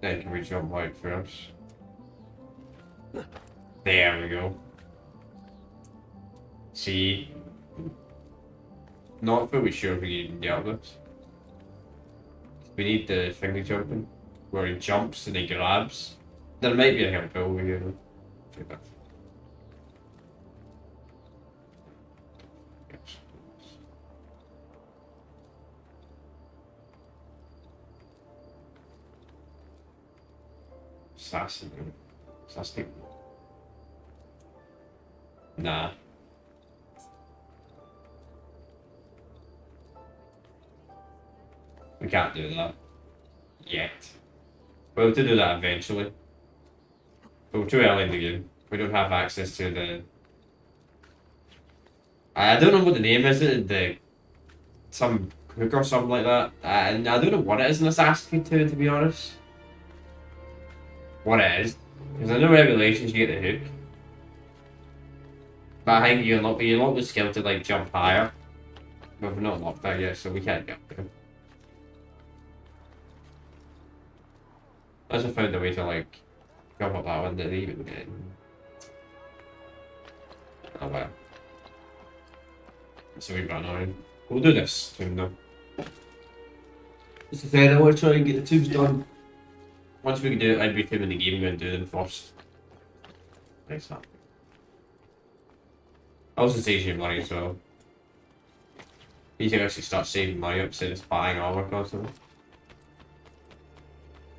Then can we jump out first? There we go. See? Not fully sure if we can even get this. We need the finger jumping, where he jumps and he grabs. There might be a help over here though. Check that. Assassin. Assassin. Nah. We can't do that. Yet. We'll have to do that eventually. But we're too early in the game. We don't have access to the... I don't know what the name is, some hook or something like that. And I don't know what it is in Assassin's Creed 2, to be honest. What it is. Because I know Revelations you get the hook. But I think you unlock the skill to like jump higher. But we've not unlocked that yet, so we can't get there. Unless I found a way to like jump up that one that even get. Oh well. So we run on. We'll do this tomb though. As I said, I want to try and get the tombs done. Once we can do every tomb in the game, we're going to do them first. Nice that. Also saves you money as well. You can actually start saving money up instead of just buying armor constantly.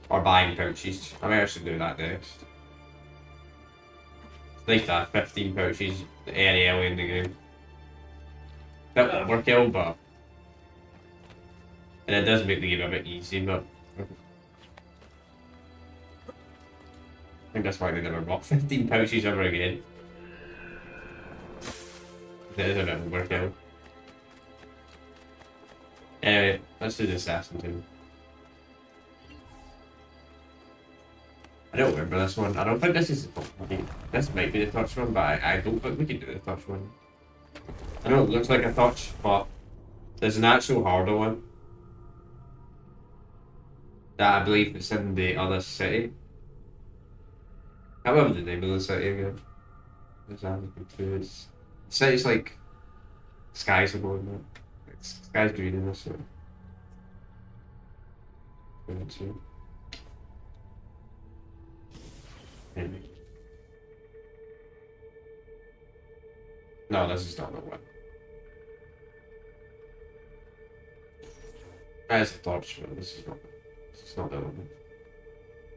Or buying pouches. I may actually do that next. It's nice to have 15 pouches early in the game. Bit overkill, but... And it does make the game a bit easy, but... I think that's why they never bought 15 pouches ever again. It is a bit overkill. Anyway, let's do the assassin too. I don't remember this one. I don't think this is the touch one. This might be the touch one, but I don't think we can do the touch one. I know it looks like a touch, but there's an actual harder one that I believe is in the other city. I can't remember the name of the city again. It's city's like skies are going there. Sky's green in this one. Maybe. No, this is not the one. That's a torch, but this is not the one.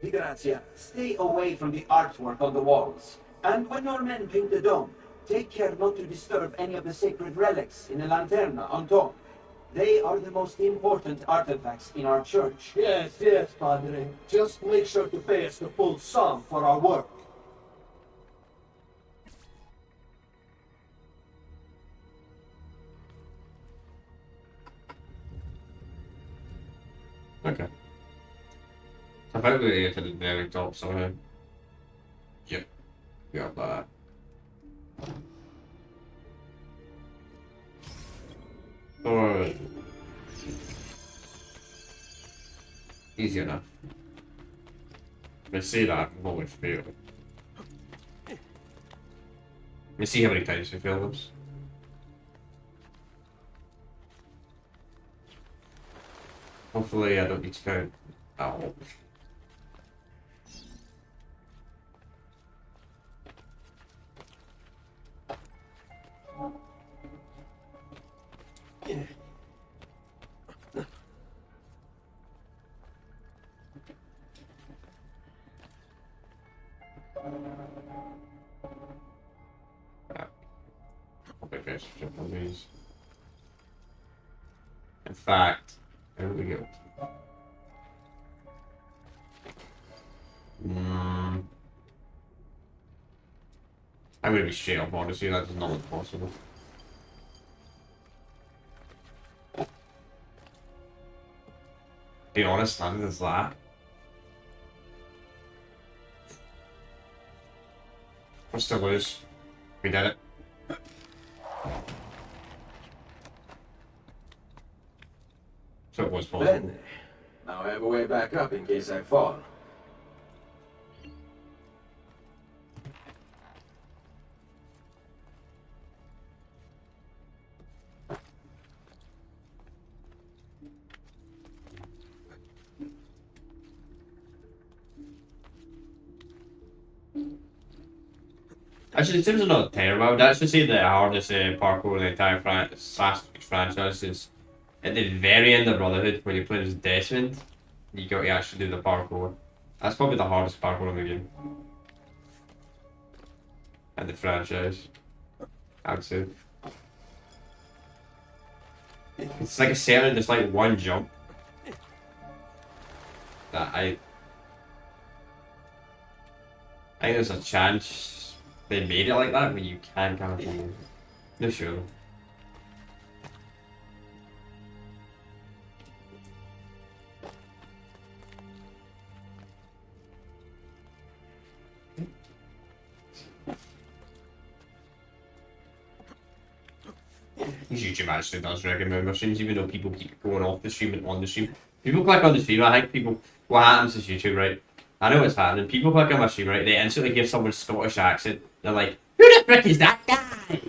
Di Grazia, stay away from the artwork on the walls. And when your men paint the dome, take care not to disturb any of the sacred relics in the lanterna on top. They are the most important artifacts in our church. Yes, yes, Padre. Just make sure to pay us the full sum for our work. Okay. I think we get to the very top somehow. Yep. Got that. Alright. Easy enough. Let's see that what we fail. Let's see how many times we fail this. Hopefully I don't need to count. Ow. In fact, there we go. I'm gonna be straight up honest here, that does not look possible. Being honest, none of that. We're still lose. We did it. So it was possible. Then, now I have a way back up in case I fall. Actually, in terms of not terrible, I would actually say the hardest parkour in the entire Assassin's Creed franchise is at the very end of Brotherhood when you're playing as Desmond. You got to actually do the parkour. That's probably the hardest parkour in the game. And the franchise, I would say. It's like a certain, there's like one jump that I think there's a chance they made it like that, but you can kind of follow. No sure. YouTube actually does recommend machines, even though people keep going off the stream and on the stream. People click on the stream, I think people, what happens is YouTube, right? I know what's happening. People click on my stream, right? They instantly hear someone's Scottish accent. They're like, who the frick is that guy?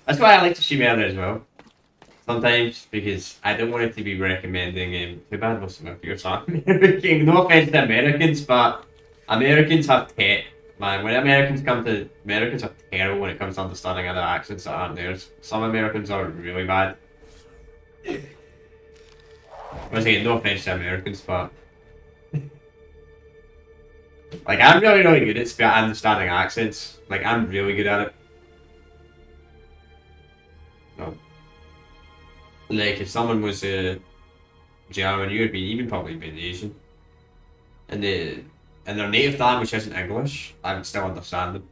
That's why I like to stream earlier as well. Sometimes, because I don't want it to be recommending, too bad most of my viewers are American. No offense to Americans, but Americans have Man, when Americans are terrible when it comes to understanding other accents that aren't theirs. Some Americans are really bad. I was saying no offense to Americans, but like I'm really good at understanding accents. Like I'm really good at it. No. Like if someone was German, European, even probably been Asian, and their native language isn't English, I would still understand them.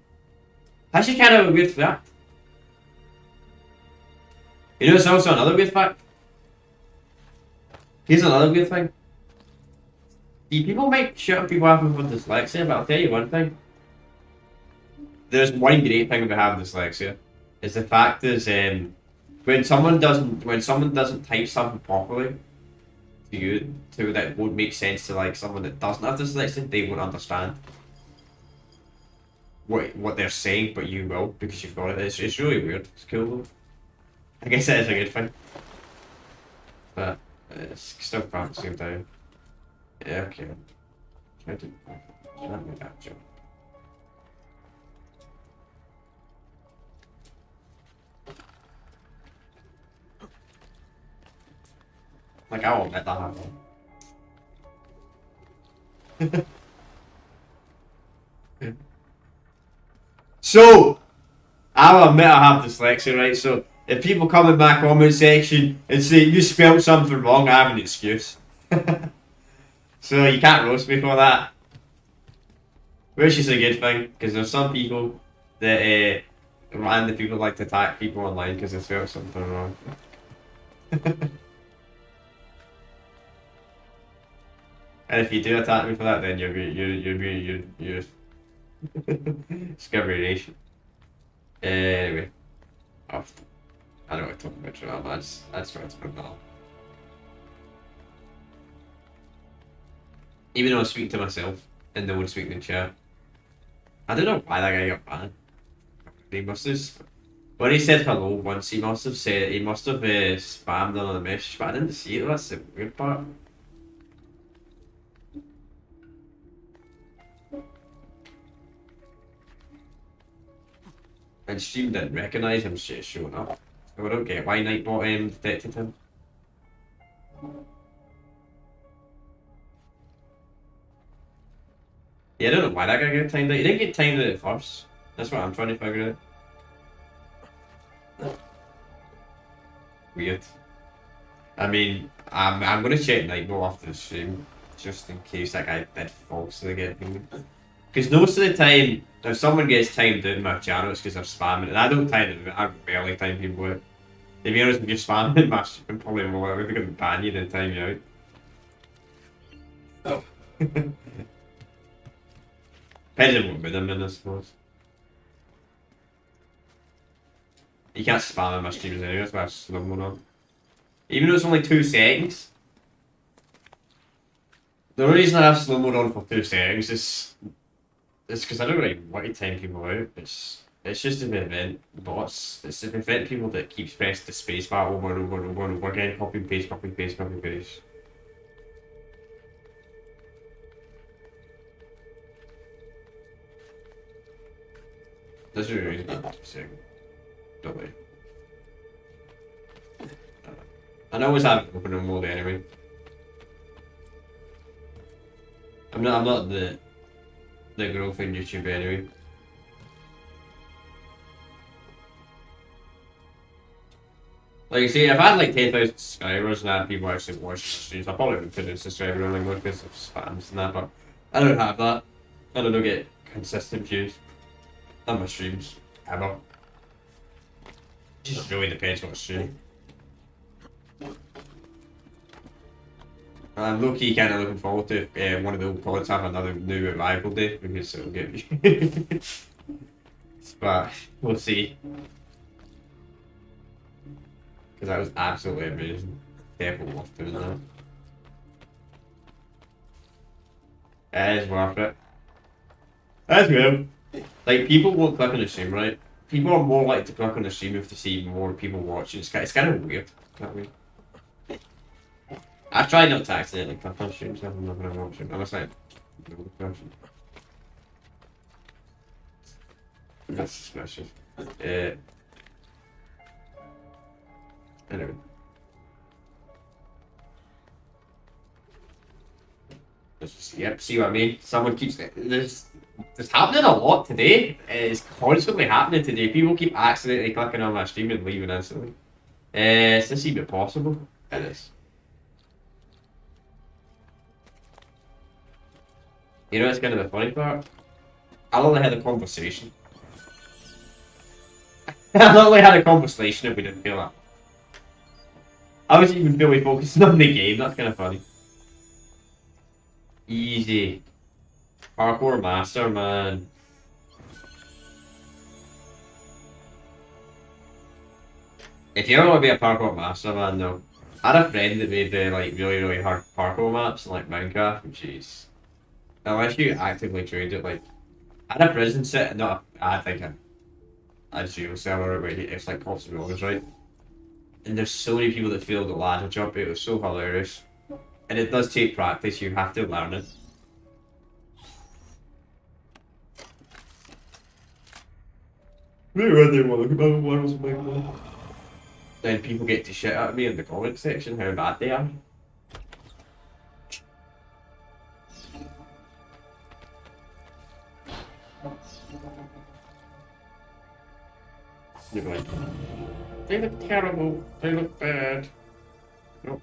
Actually, kind of a weird fact. You know, it's also another weird fact. Here's another weird thing. See, people might shut people off with dyslexia, but I'll tell you one thing. There's one great thing about having dyslexia. Is the fact is when someone doesn't type something properly to you, that won't make sense to like someone that doesn't have dyslexia, they won't understand what they're saying, but you will because you've got it. It's really weird. It's cool though. I guess that is a good thing, but it's still crap at the same time. Yeah, okay. Try to make that joke. Like, I won't let that happen. So, I'll admit I have dyslexia, right? So, if people come in my comment section and say, you spelled something wrong, I have an excuse. So, you can't roast me for that. Which is a good thing, because there's some people that, random people like to attack people online because they spelled something wrong. And if you do attack me for that, then you're Discovery Nation. Anyway, I don't want to talk about drama. I just want to put that on. Even though I speak to myself and no one speaking in chat, I don't know why that guy got banned. He must have. When he said hello once, he must have spammed on the message, but I didn't see it. That's the weird part. And Steam didn't recognise him showing up. So I don't get why Nightbot detected him. Yeah, I don't know why that guy got timed out. He didn't get timed out at first. That's what I'm trying to figure out. Weird. I mean, I'm gonna check Nightbot after the stream, just in case that guy did falsely get him. Because most of the time, if someone gets timed out in my channel, it's because they're spamming, and I don't time them. I barely time people out. To be honest, if you're spamming my stream, probably more likely to ban you than time you out. Oh. Depends on what mood I'm in, I suppose. You can't spam in my streams anyway, that's why I have slow mode on. Even though it's only 2 seconds. The only reason I have slow mode on for 2 seconds is because I don't really want to time people out. It's just to prevent bots. It's to prevent people that keep pressing the space bar over and over and over and over again. Copy and paste, copy and paste, copy and paste. That's the reason I'm saying. Don't worry. I always have it open in mode anyway. I'm not the growth in YouTube anyway. Like you see, if I had like 10,000 subscribers and I had people actually watching the streams, I probably would put in subscriber only mode because of spams and that, but I don't have that. I don't get consistent views on my streams, ever. It just really depends what stream. I'm low-key kind of looking forward to one of the old pods have another new arrival day because it'll get me. But we'll see. Because that was absolutely amazing. Definitely worth doing that. It is worth it. That's good. Like, people won't click on the stream, right? People are more likely to click on the stream if they see more people watching. It's kind of weird, can't we? I try not to accidentally click on streams if I'm not going to watch it. Unless I know the person. That's suspicious. Anyway. Yep, see what I mean? Someone keeps... There's happening a lot today. It's constantly happening today. People keep accidentally clicking on my stream and leaving instantly. Is this even possible? It is. You know what's kind of the funny part? I only had a conversation. I only had a conversation if we didn't feel that. I wasn't even fully focusing on the game, that's kind of funny. Easy. Parkour master, man. If you ever want to be a parkour master, man, though, I had a friend that made the like really hard parkour maps in like Minecraft, and jeez. Unless you actively trained it, like I had a prison set, not I think a jail server where it's like cops and robbers, right? And there's so many people that failed the ladder jump. It was so hilarious, and it does take practice. You have to learn it. Then people get to shit at me in the comment section how bad they are. You're like, they look terrible, they look bad. Nope.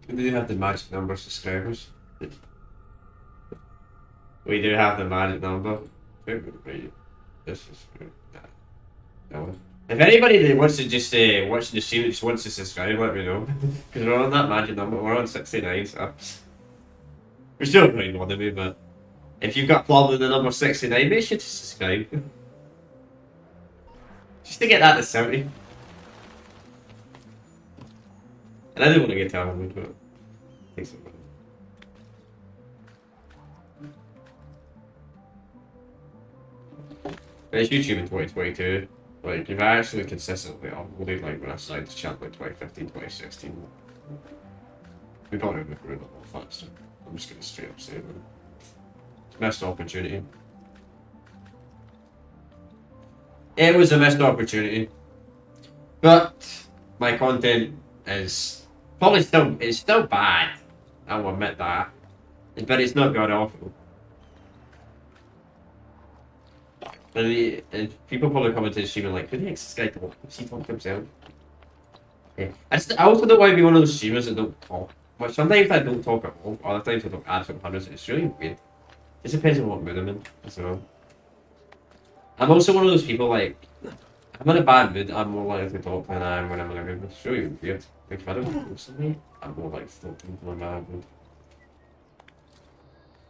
We do have the magic number of subscribers. We do have the magic number. This is no. If anybody that wants to just watch the stream just wants to subscribe, let me know. Because we're on that magic number, we're on 69, so we're still pretty more than me, but if you've got a problem with the number 69, make sure to subscribe. Just to get that to 70. And I do want to get talented, but it takes some time. But it's YouTube in 2022. Like, if I actually consistently uploaded, like, when I started the channel in 2015, 2016, we probably would have grown a lot faster. I'm just gonna straight up say it. It's a missed opportunity. It was a missed opportunity. But my content is probably still bad. I will admit that. But it's not god awful. And people probably come into the stream and like, who the heck's this guy talking? Is he talking to himself? Yeah. I also don't want to be one of those streamers that don't talk. But sometimes I don't talk at all, other times I talk absolute hundreds. It's really weird. It depends on what mood I'm in as well. I'm also one of those people like, I'm in a bad mood, I'm more likely to talk than I am when I'm in a good mood. It's really weird. Like if I don't talk to somebody, I'm more likely to talk to them when I'm in a bad mood.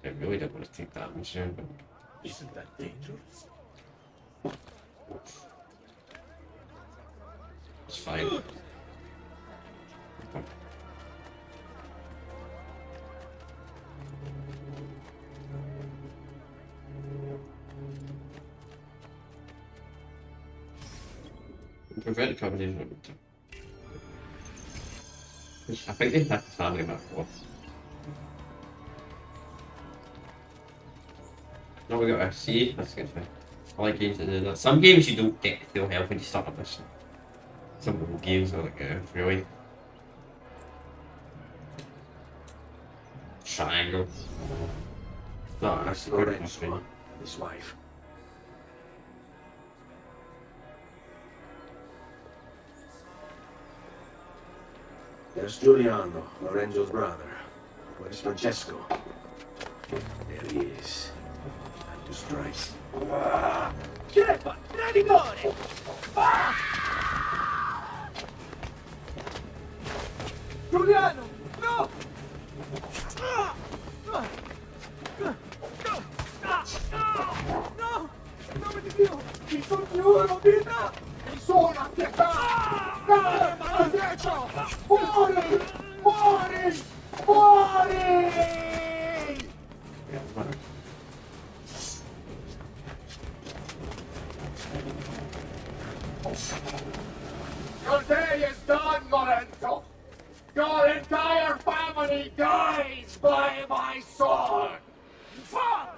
I really don't want to take that much down, but... Isn't that dangerous? It's fine. Prevent the combination. I think they have the family map for. No, we got a C. That's good thing. I like games that do that. Some games you don't get full health when you start a mission. Some games are like, really. Triangle. No, that's Lorenzo, his wife. There's Giuliano, Lorenzo's brother. Where's Francesco? There he is. Time to strike. Chepa, traditore! Giuliano, no! No! In nome di Dio! Il Signore vita! Sono a pietà! Calma, dietro! Muori! Muori! Muori! Your day is done, Lorenzo! Your entire Nobody dies by my sword! Fall!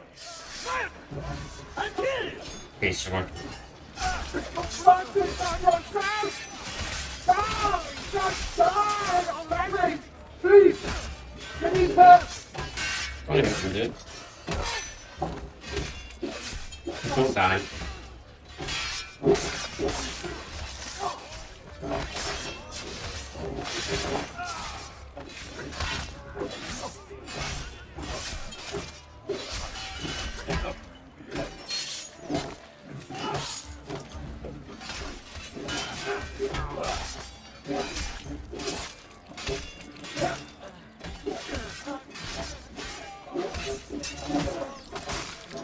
And kill! Okay, sword. Fuck this on yourself! Die! Just die already! Please! I need help! I don't know dude. Don't die.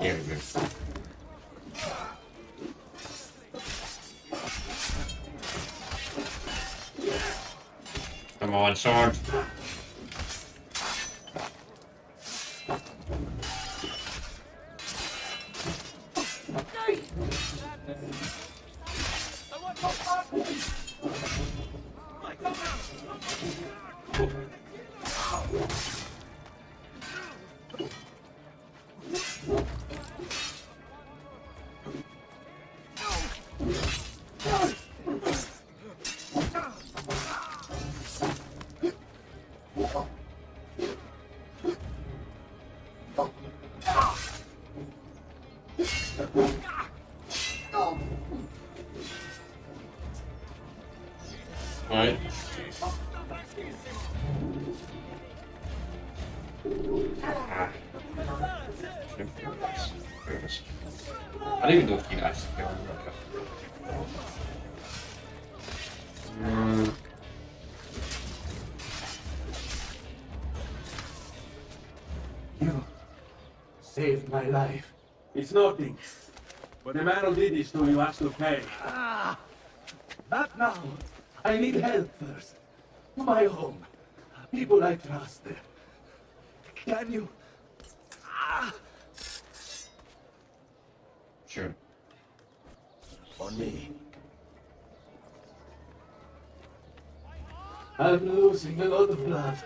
Here we go. Come on, sword. Alright. I don't even know if you guys can You saved my life. It's nothing. But the man who did this to you has to pay. Not now. I need help first. To my home. People I trust there. Can you? Sure. On me. I'm losing a lot of blood.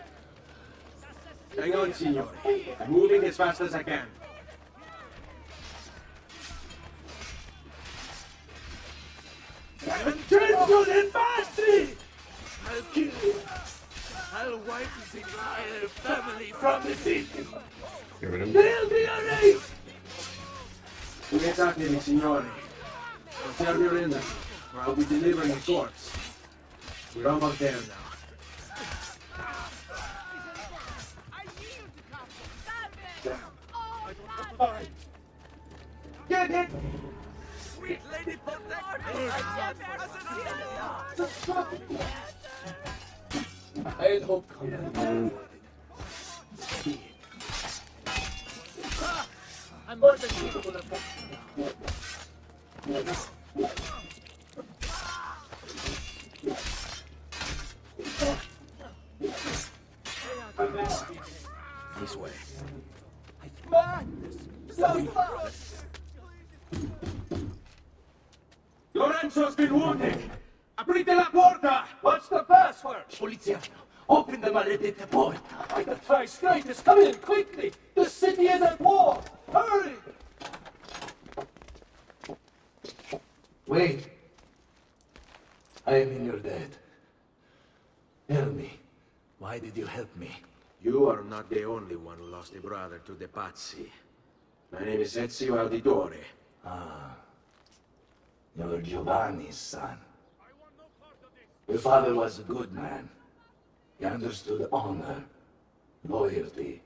Hang on, signore. I'm moving as fast as I can. Francesco del Pazzi! I'll kill you. I'll wipe his entire family from the city. They'll be erased! Tu che attimi, signore. Non serve your in, or I'll be delivering a corpse. We're almost there now. Get it! Sweet lady, I'll hope come. I'm more than capable of this way. Lorenzo's been wounded! Aprite la porta! What's the password? Poliziano, open the maledetta porta! The Tristratus, come in, quickly! The city is at war! Hurry! Wait. I am in your debt. Tell me, why did you help me? You are not the only one who lost a brother to the Pazzi. My name is Ezio Auditore. Ah. You're Giovanni's son. Your father was a good man. He understood honor, loyalty.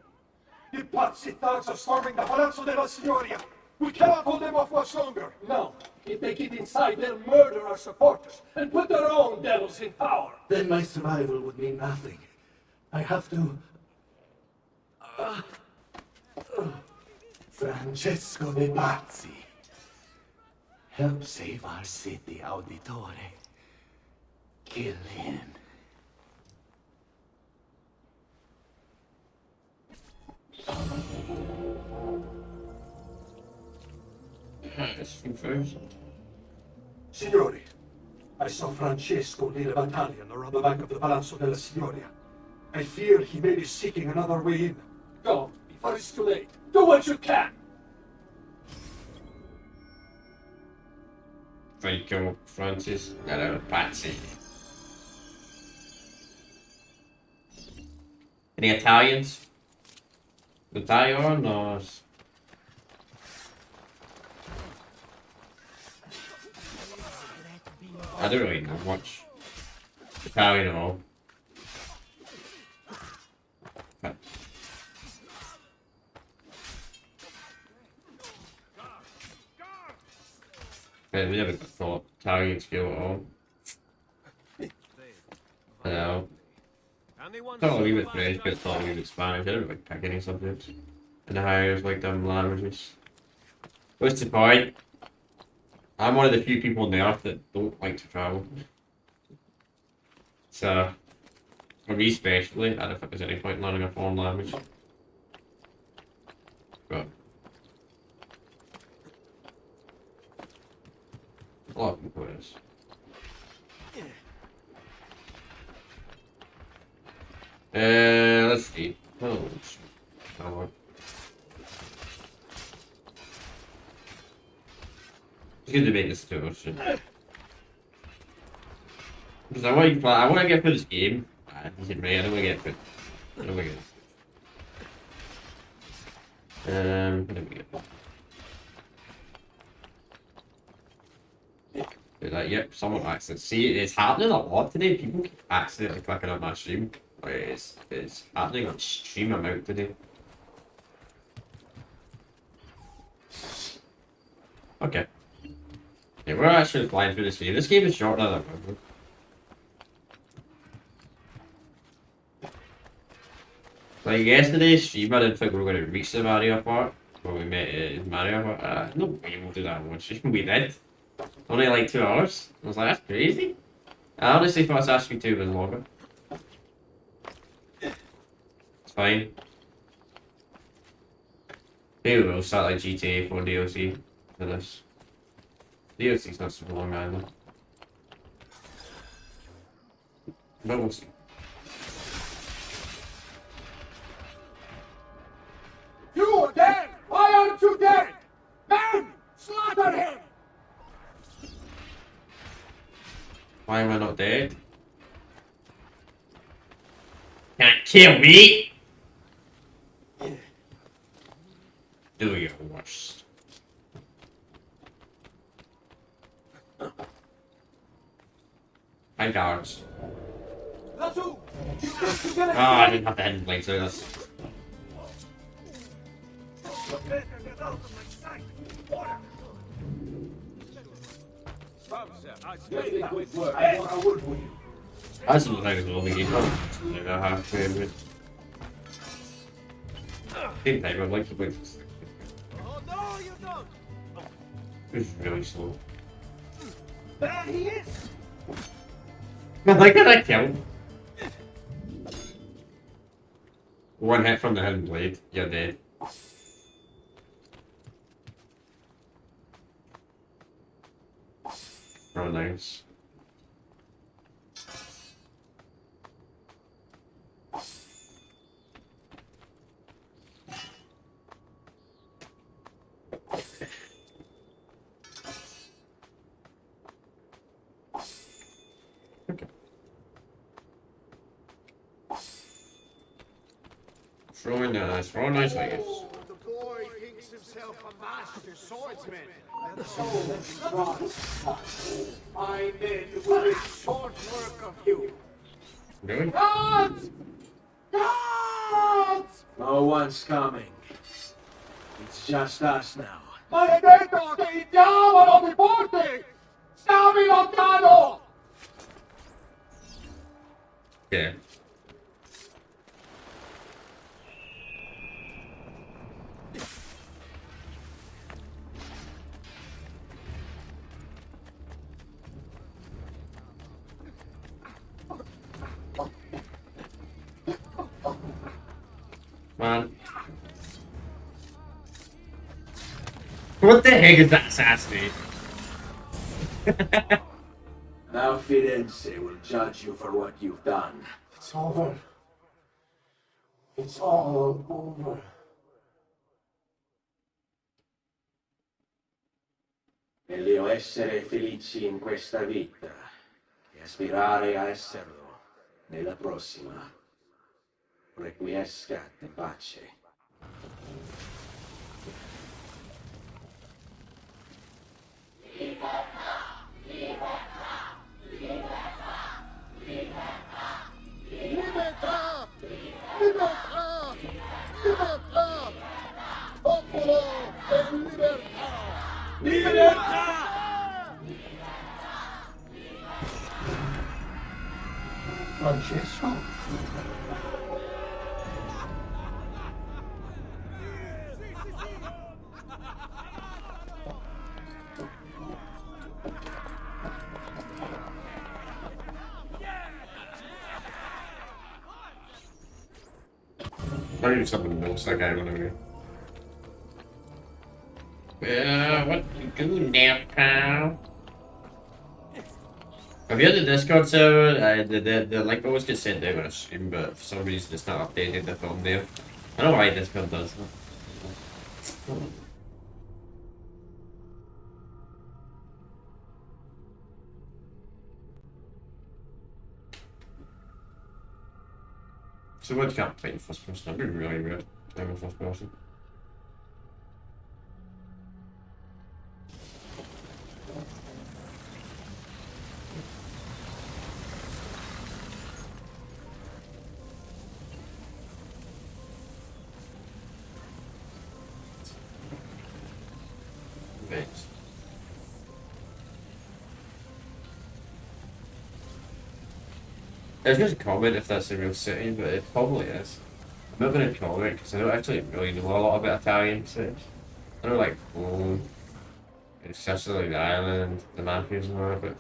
The Pazzi thugs are storming the Palazzo della Signoria. We cannot hold them off much longer. No. If they get inside, they'll murder our supporters and put their own devils in power. Then my survival would mean nothing. I have to... Francesco de Pazzi. Help save our city, Auditore. Kill him. Signori, I saw Francesco lead a battalion around the back of the Palazzo della Signoria. I fear he may be seeking another way in. Go, before it's too late. Do what you can! Thank you, Francis. Hello, Patsy. Any Italians? Italian or? I don't really know much Italian at all. Okay. Okay, we never got taught Italian skill at all. No. Taught a wee bit French, but taught a wee bit Spanish. I don't really pick any subjects in the higher like them languages. What's the point? I'm one of the few people on the earth that don't like to travel. So, for me especially, I don't think there's any point in learning a foreign language. But a lot of people is. Let's see. Oh, shit. It's good to make this too, because I want to get through this game. Decent rate. I don't want to get through. I don't want to get. What did we get? Like, yep, someone accidentally. See, it's happening a lot today. People keep accidentally clicking on my stream. Like, it's happening on stream amount today. Okay. Yeah, we're actually flying through this game. This game is shorter than I remember. Like yesterday's stream, I didn't think we were going to reach the Mario part where we met in Mario part. No way we'll do that in one stream. We did. Only like 2 hours. I was like, that's crazy. I honestly thought Assassin's Creed 2 was longer. It's fine. Maybe we'll start like GTA 4 DLC for this. DLC's not super long either. But we'll see. You again! Why aren't you dead? Men! Slaughter him! Why am I not dead? Can't kill me! Do your worst. Hi guards. Oh, I didn't have the hidden blade, so that's... That's the thing as well, we need I have to with same time, I'd like to play this. Oh no, you don't! This is really slow. There he is! Like that I killed. One hit from the hidden blade, you're dead. Oh, nice. Okay. Throwing nice, I guess. The boy thinks himself a master swordsman. And so my men will make short work of you. Really? Guards! Guards! No one's coming. It's just us now. Maledetto dei diavolo di porti! Stavi lontano! Yeah. Man. What the heck is that assassinate? Now Firenze will judge you for what you've done. It's over. It's all over. Meglio essere felici in questa vita che aspirare a esserlo nella prossima. Requiescat in pace. Libertà! Libertà! Libertà! Popolo e libertà! Libertà! Francesco? I need something else that guy running here. What you do now, pal? Have you had the Discord server? The link always gets sent out on a stream, but for some reason it's not updated the film there. I don't know why Discord does that. So much can't play in first person. That'd be really weird. Playing in first person. Thanks. I was going to comment if that's a real city, but it probably is. I'm not going to comment because I don't actually really know a lot about Italian cities. I know like Rome, Sicily, the island, the Mafias and all that, but...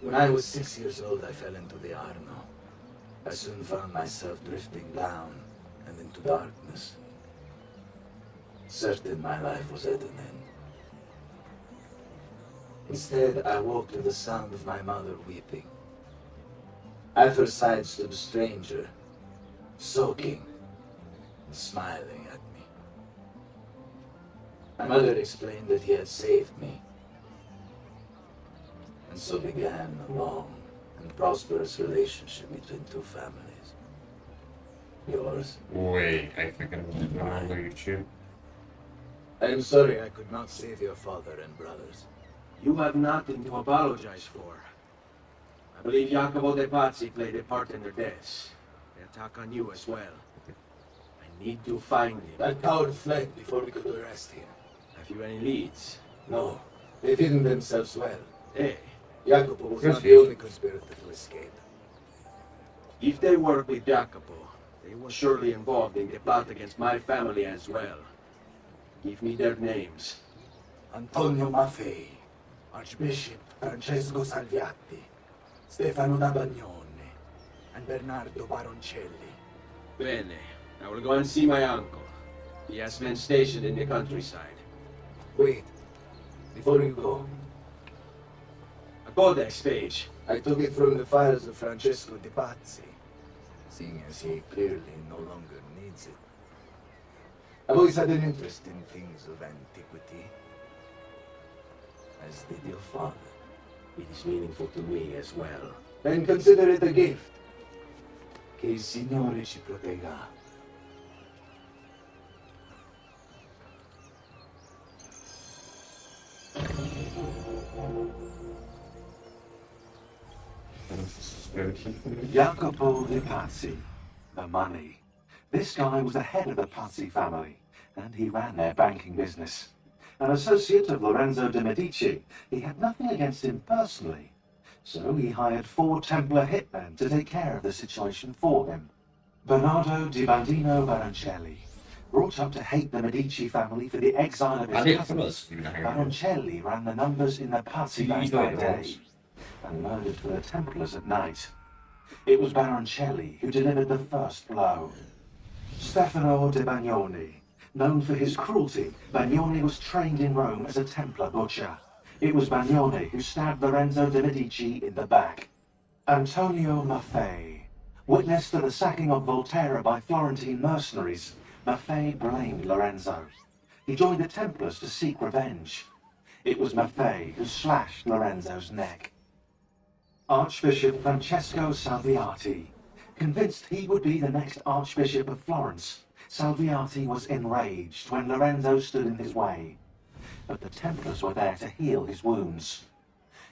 When I was 6 years old, I fell into the Arno. I soon found myself drifting down and into darkness. Certain my life was at an end. Instead, I woke to the sound of my mother weeping. At her side stood a stranger, soaking and smiling at me. My mother explained that he had saved me. And so began a long and prosperous relationship between two families. Yours? Wait, I think I'm on YouTube. I am sorry I could not save your father and brothers. You have nothing to apologize for. I believe Jacopo de Pazzi played a part in their deaths. They attack on you as well. I need to find him. That coward fled before we could arrest him. Have you any leads? No, they've hidden themselves well. Hey. Jacopo was not the only conspirator to escape. If they work with Jacopo, they were surely involved in the plot against my family as well. Give me their names. Antonio Maffei, Archbishop Francesco Salviati, Stefano da Bagnone, and Bernardo Baroncelli. Bene. I will go and see my uncle. He has men stationed in the countryside. Wait. Before you go. A codex page. I took it from the files of Francesco de Pazzi, seeing as he clearly no longer needs it. I've always had an interest in things of antiquity, as did your father. It is meaningful to me as well. Then consider it a gift. Che il Signore ci protegga. Jacopo de Pazzi, the money. This guy was the head of the Pazzi family, and he ran their banking business. An associate of Lorenzo de' Medici, he had nothing against him personally, so he hired 4 Templar hitmen to take care of the situation for him. Bernardo di Bandino Baroncelli, brought up to hate the Medici family for the exile of his cousins, Baroncelli ran the numbers in the Pazzi bank by day, and murdered for the Templars at night. It was Baroncelli who delivered the first blow. Stefano de Bagnoni. Known for his cruelty, Bagnoni was trained in Rome as a Templar butcher. It was Bagnone who stabbed Lorenzo de' Medici in the back. Antonio Maffei. Witness to the sacking of Volterra by Florentine mercenaries, Maffei blamed Lorenzo. He joined the Templars to seek revenge. It was Maffei who slashed Lorenzo's neck. Archbishop Francesco Salviati. Convinced he would be the next Archbishop of Florence, Salviati was enraged when Lorenzo stood in his way. But the Templars were there to heal his wounds.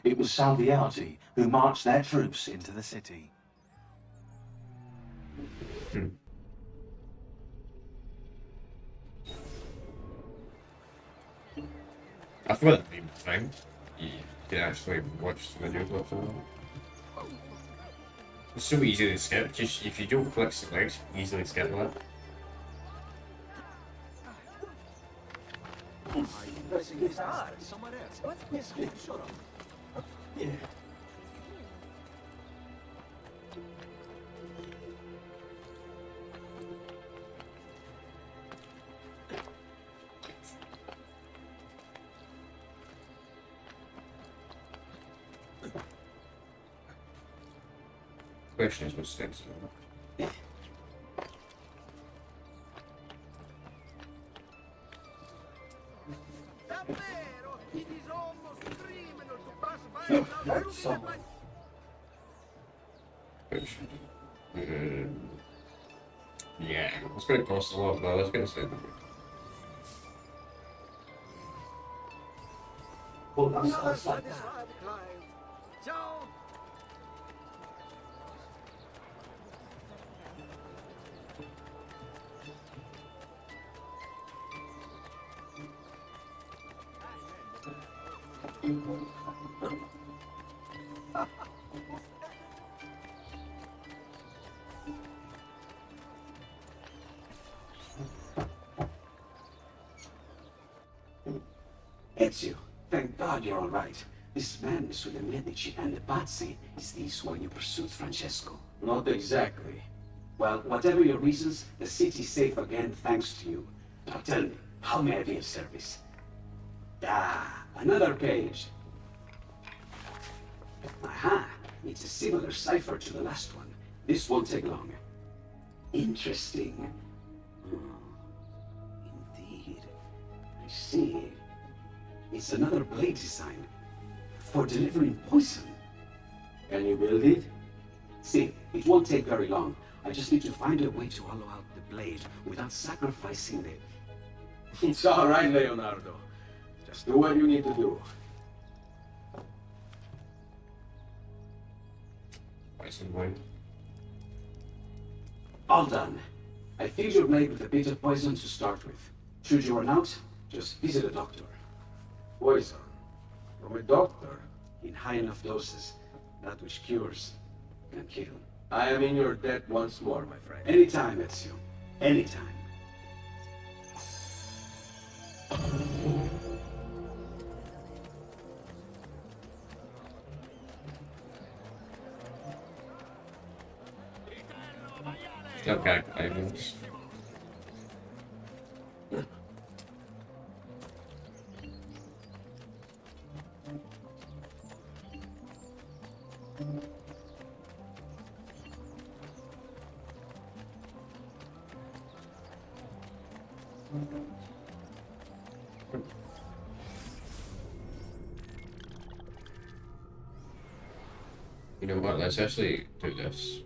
It was Salviati who marched their troops into the city. I thought that'd be my thing. You can actually watch the video clips of it. It's so easy to skip, just if you don't click select, easily skip that. Someone else. What's this? Shut up. Yeah. Question is what steps are. Hurt someone. Yeah, it's going to cost a lot, but let's get a statement. Well, that's like that. Ezio, thank God you're all right. This man with the Medici and the Pazzi is this one you pursued, Francesco? Not exactly. Well, whatever your reasons, the city's safe again thanks to you. Now tell me, how may I be of service? Ah, another page. Aha, it's a similar cipher to the last one. This won't take long. Interesting. Indeed. I see. It's another blade design for delivering poison. Can you build it? See, it won't take very long. I just need to find a way to hollow out the blade without sacrificing the... It's all right, Leonardo. Just do what you need to do. Poison blade. All done. I filled your blade with a bit of poison to start with. Should you run out, just visit a doctor. Poison? From a doctor? In high enough doses, that which cures can kill. I am in your debt once more, my friend. Anytime, Ezio. Anytime. Still got items. You know what, let's actually do this.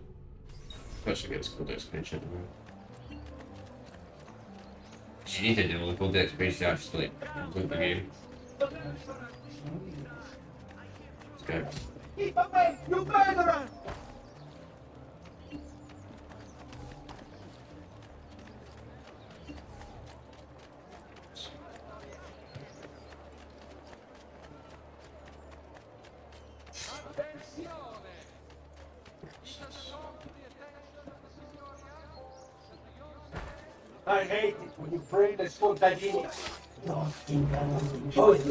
Especially get this codex page in the room. You need to do the codex page to actually complete the game. Let's go. Keep away, you murderer! I hate it when you pray the Scontadini. Don't think I won't enjoy it.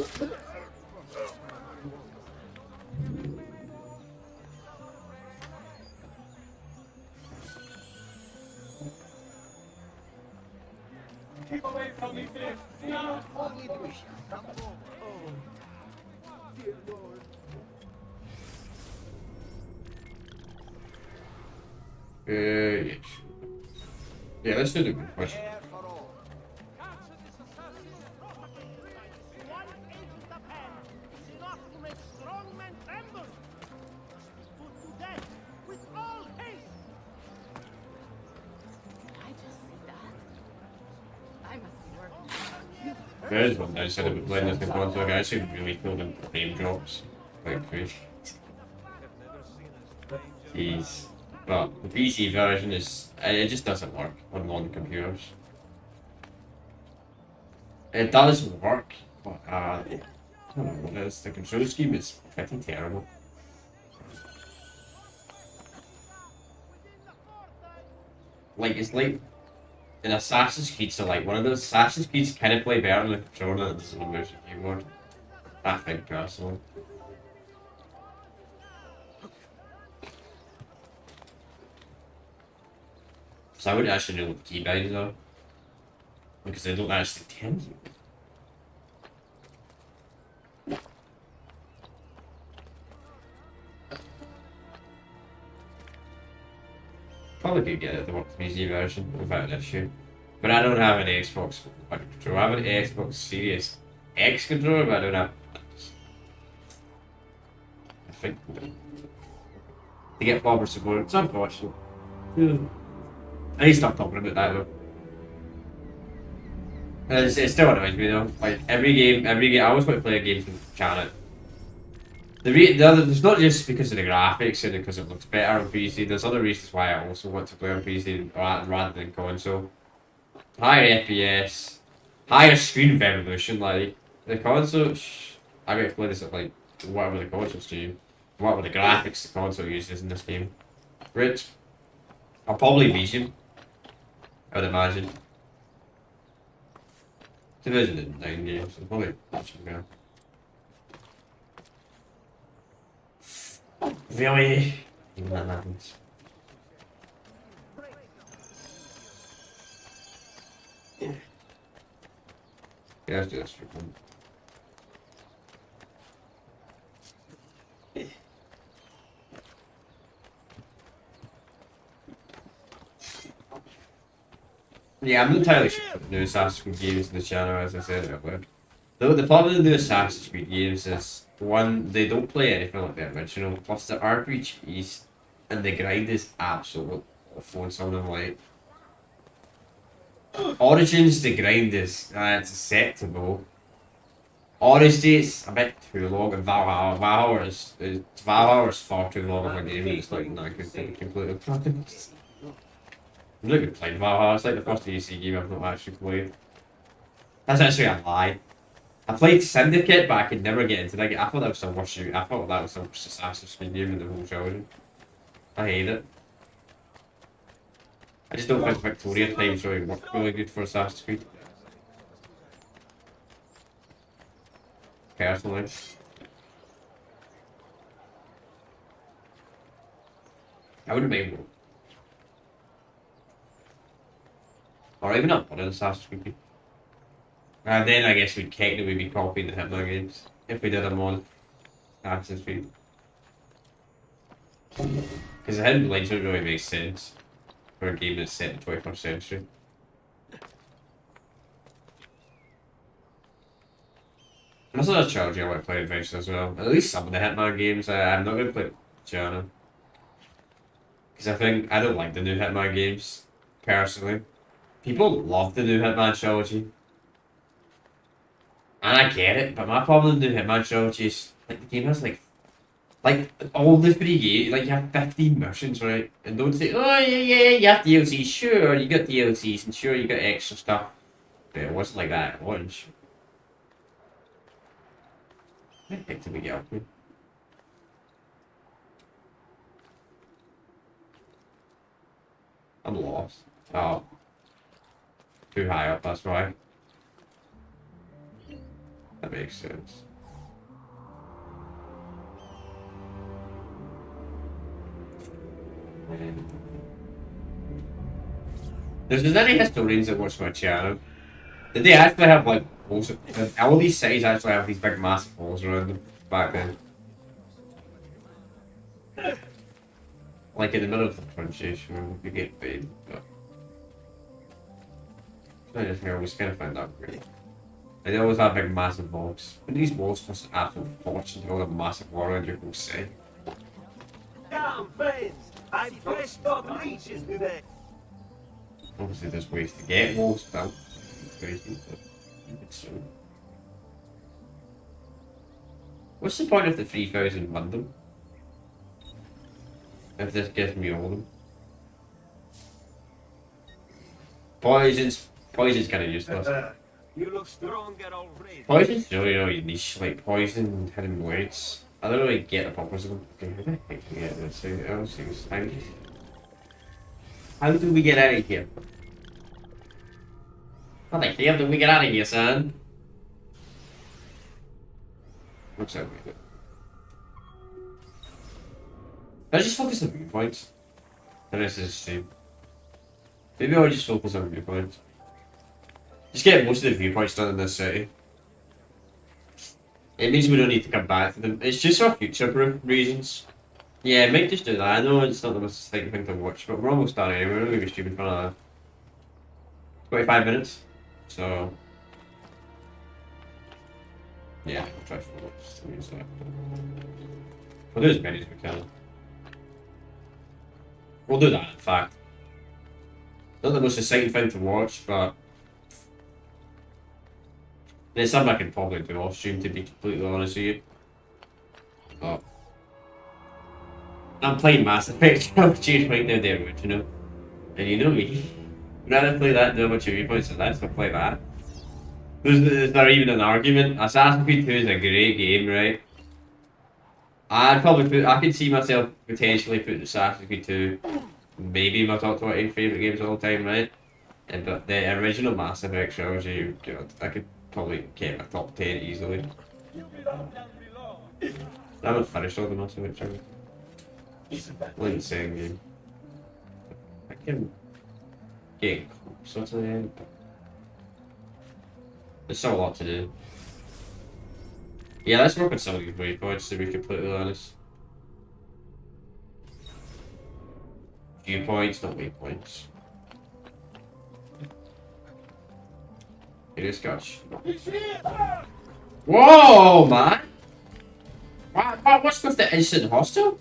Keep away from me, Philip. No. dear lord. Yeah. Yeah, let's do the good question. There is one downside about playing this in console. I actually really feel the frame drops like crazy. Jeez. But the PC version is, it just doesn't work on modern computers. It does work, but I don't know what it is. The control scheme is pretty terrible. Like, it's like in Assassin's Creed, so like one of those Assassin's Creeds kind of play better on the controller than it does on the mouse and keyboard. I think personally. So I wouldn't actually know what the keybinds are, because they don't actually tell you. Probably could get it the work PC version without an issue. But I don't have an Xbox One controller. I have an Xbox Series X controller, but I don't have. I think to get proper support. It's unfortunate. I need to stop talking about that though. It still annoys me though. Like every game, I always want to play a game from Janet. The other, it's not just because of the graphics and because it looks better on PC. There's other reasons why I also want to play on PC rather than console. Higher FPS, higher screen resolution. Like the console, I get to play this at like whatever the console's doing, whatever the graphics the console uses in this game. Which I'll probably medium, I would imagine. 2009 games, so probably watching now. Really? Even that happens. Yeah, let's do this for fun. Yeah, I'm not entirely sure about the new Assassin's Creed games in the channel, as I said earlier. The problem with the new Assassin's Creed games is, one, they don't play anything like the original, plus the RPGs and the grind is absolutely awful in some of them. Like Origins, the grind is it's acceptable. Odyssey, it's a bit too long, and Valhalla is far too long of a game. It's like not good to be completely honest. I'm not even playing Valhalla. It's like the first AC game I've not actually played. That's actually a lie. I played Syndicate, but I could never get into that game. I thought that was the worst shoot. I thought that was the worst Assassin's Creed game in the whole trilogy. I hate it. I just don't think Victoria times really work really good for Assassin's Creed. Personally. I wouldn't mind one. Or even a modern Assassin's Creed. And then I guess we'd technically be copying the Hitman games if we did a mod Assassin's Creed. Because the Hidden Blades don't really make sense for a game that's set in the 21st century. There's another trilogy I want to play eventually as well. At least some of the Hitman games. I'm not going to play Gianna. Because I don't like the new Hitman games, personally. People love the new Hitman trilogy. And I get it, but my problem with the new Hitman trilogy is, like, the game has, like all the free games, like, you have 15 missions, right? And don't say, oh, yeah, you have DLC, sure, you got DLCs, and sure, you got extra stuff. But it wasn't like that at launch. I picked a big outfit. I'm lost. Oh. Too high up, that's why. That makes sense. If there's any historians that watch my channel, did they actually have like all these cities actually have these big massive walls around them? back then. Like in the middle of the transition, you get paid, but I just always kind of find that weird. And they always have big massive mobs. And these mobs cost an absolute fortune to build a massive war around your whole set. Damn, friends! I'm fresh got leeches today. Obviously there's ways to get mobs built. It's crazy, but it's what's the point of the 3,000 London? If this gives me all of them. Poison's kind of useless. You look stronger already. Poison's really niche, like poison, hidden words. I don't really get the purpose of them. Okay, how the heck do we get this out? How do we get out of here? How the hell do we get out of here, son? What's that? Let's just focus on viewpoints. The rest is the same. Maybe I'll just focus on viewpoints. Just get most of the viewpoints done in this city. It means we don't need to come back to them. It's just for future-proof reasons. Yeah, I might just do that. I know it's not the most exciting thing to watch, but we're almost done anyway. We're only going to be streaming for another 25 minutes. So, yeah, I'll try to use that. We'll do as many as we can. We'll do that, in fact. Not the most exciting thing to watch, but it's something I can probably do off stream, to be completely honest with you. But I'm playing Mass Effect right now, the original. And you know me. I'd rather play that than a bunch of viewpoints than that, so play that. There's not even an argument. Assassin's Creed 2 is a great game, right? I could see myself potentially putting Assassin's Creed 2 maybe my top 20 favourite games of all time, right? But the original Mass Effect trilogy, God, I could probably get my top 10 easily. I haven't finished all the Mass Effect trilogy. It's an insane game. I can get close to the end, but there's still a lot to do. Yeah, let's work on some of these waypoints, to be completely honest. Viewpoints, not waypoints. It is Scotch. Whoa, man! What's with the instant hostile?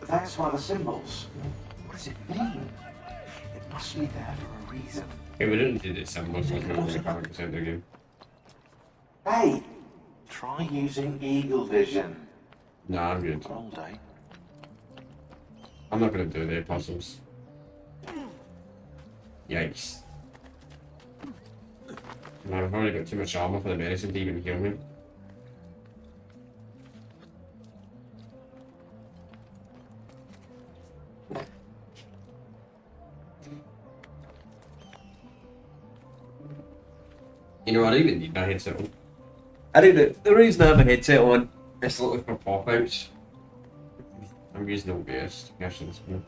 That's one of the symbols. What does it mean? It must be there for a reason. Okay, we didn't do this symbols, like we were 100% the game. Hey! Try using Eagle Vision. Nah, I'm good. All day. I'm not gonna do the puzzles. Yikes. Man, I've already got too much armor for the medicine to even heal me. You know, I don't even need my headset on. I don't know. The reason I have a headset on is literally for pop-outs. I'm using OBS. Actually, this one.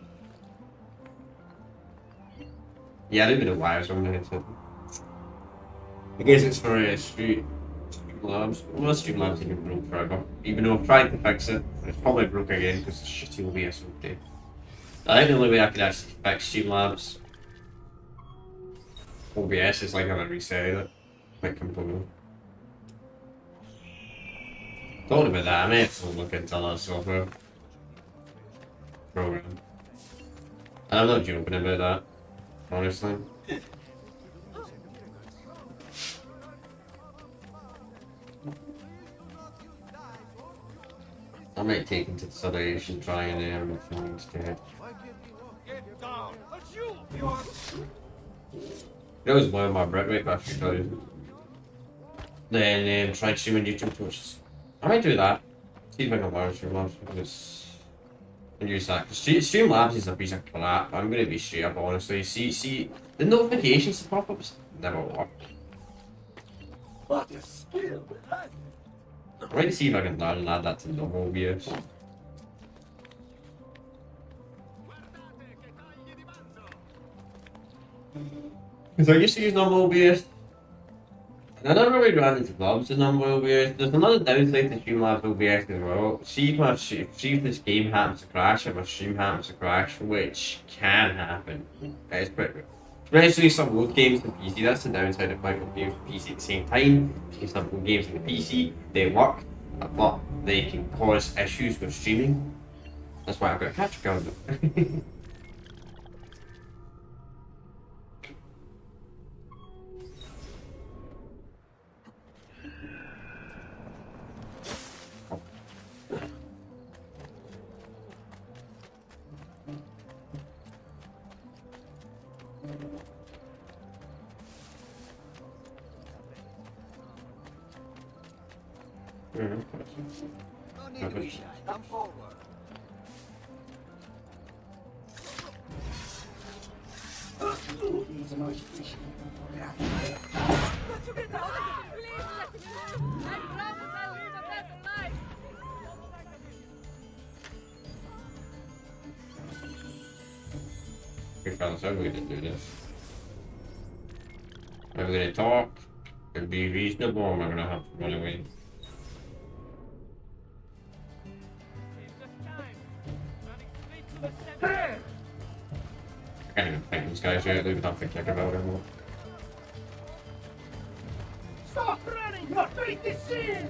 Yeah, I don't even know why I was on my headset. I guess it's for Streamlabs. Well, Streamlabs has been broke forever. Even though I've tried to fix it, it's probably broke again because it's shitty OBS update. I think the only way I could actually fix Streamlabs OBS is like having reset it. Like completely. Talking about that, I may have to look into that software program. And I'm not joking about that, honestly. I might take into consideration trying everything instead. It was one of my bread rate back to then try streaming YouTube Twitch. I might do that. See if I can learn Streamlabs because and use that. Because Streamlabs is a piece of crap. I'm gonna be straight up honestly. See the notifications, the pop-ups never work. What a skill! I'm going to see if I can learn and add that to normal OBS. Because I used to use normal OBS, and I never really ran into clubs with normal OBS. There's another downside to Streamlabs OBS as well. See if this game happens to crash, or my stream happens to crash, which can happen. It's pretty good. Especially some load games on PC, that's the downside of playing games on PC at the same time. Because some load games on the PC, they work, but they can cause issues with streaming. That's why I've got a catch calendar. No need to be shy. Come forward. He's a nice fish. Okay, fellas, I'm going to do this. I'm going to talk and be reasonable, or am I going to have to run away? I can't even think this guy's yet, they don't think about anymore. Stop running! Your fate is sealed!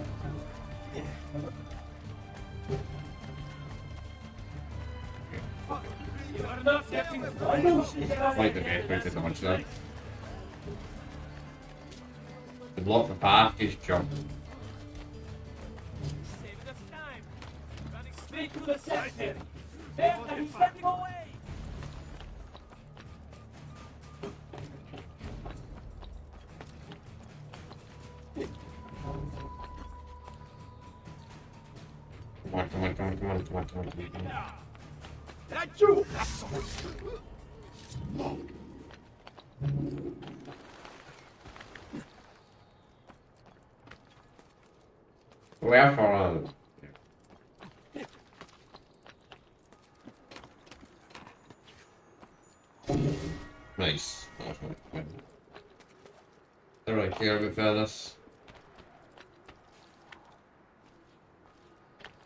You are not getting the Like the best way to dodge that. To block the path, just jump. Straight to the center. There, and he's getting away. Come on. That's you! Where for? Nice. They're right here, we fellas.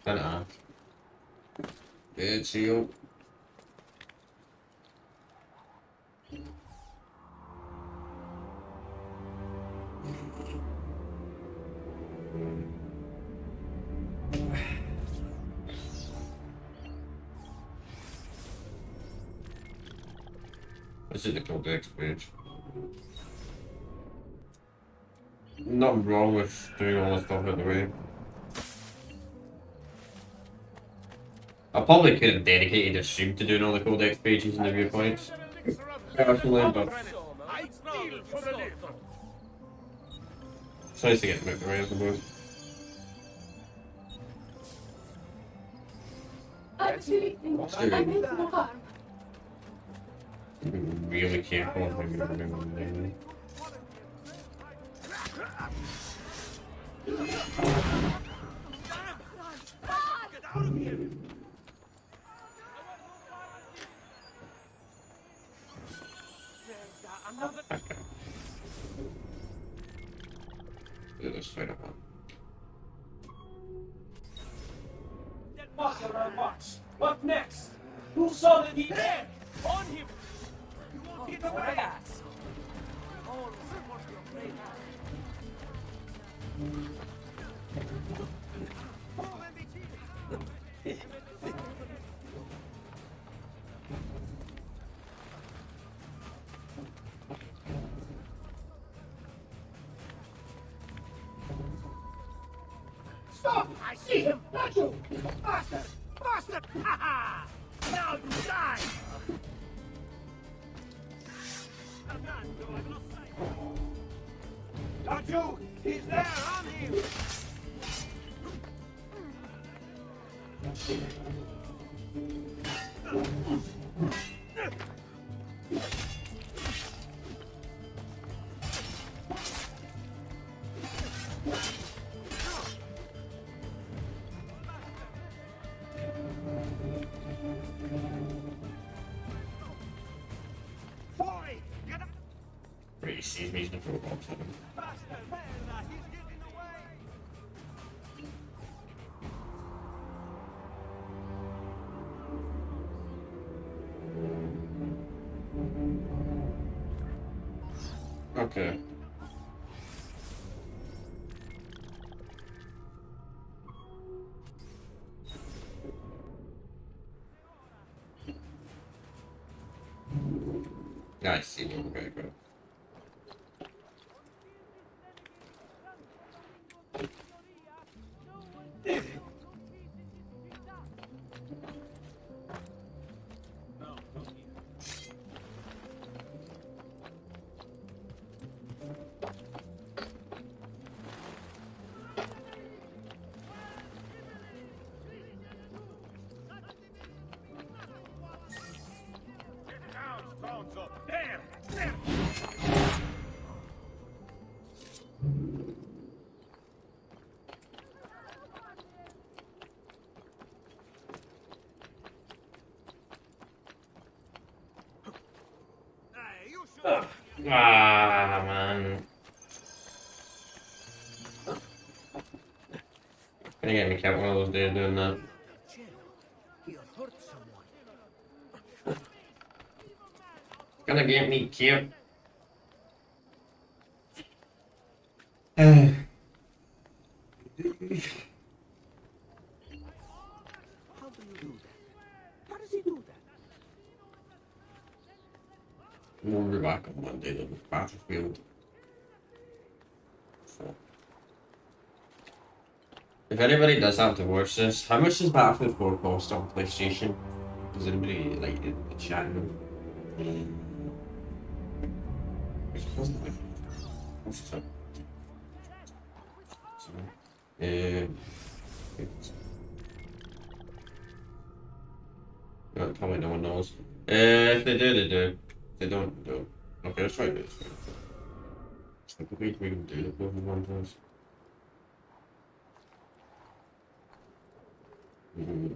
Then off. Good, see you. This is the Codex page. Nothing wrong with doing all this stuff out the way. I probably could have dedicated a stream to doing all the Codex pages and the viewpoints. Personally, but it's nice to get them out the way, I suppose. Actually, I meant no harm. Be really careful when you're doing this straight up. That marker on box. What next? Who saw the deed? There! On him! You won't get away! Stop! I see him! Not you! Bastard! Bastard! Ha ha! Now you die! Not you! He's there! On him! Boy! Get up! sees me, he's gonna throw bombs at him. Okay. Nice, you know, very good. Ah, man. Gonna get me killed one of those days doing that. Gonna get me killed. How do you do that? How does he do that? We'll be back on Monday then with Battlefield. So. If anybody does have to watch this, how much does Battlefield 4 cost on PlayStation? Does anybody like in the chat room? What's this up? No, probably no one knows. If they do, they do. If they don't, they don't. Okay, let's try this. I think we can do the Pokemon ones.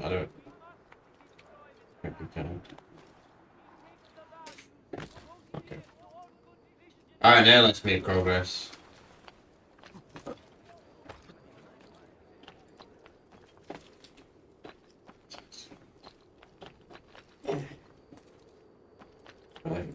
I don't think we can. Okay. Alright, now let's make progress. Right.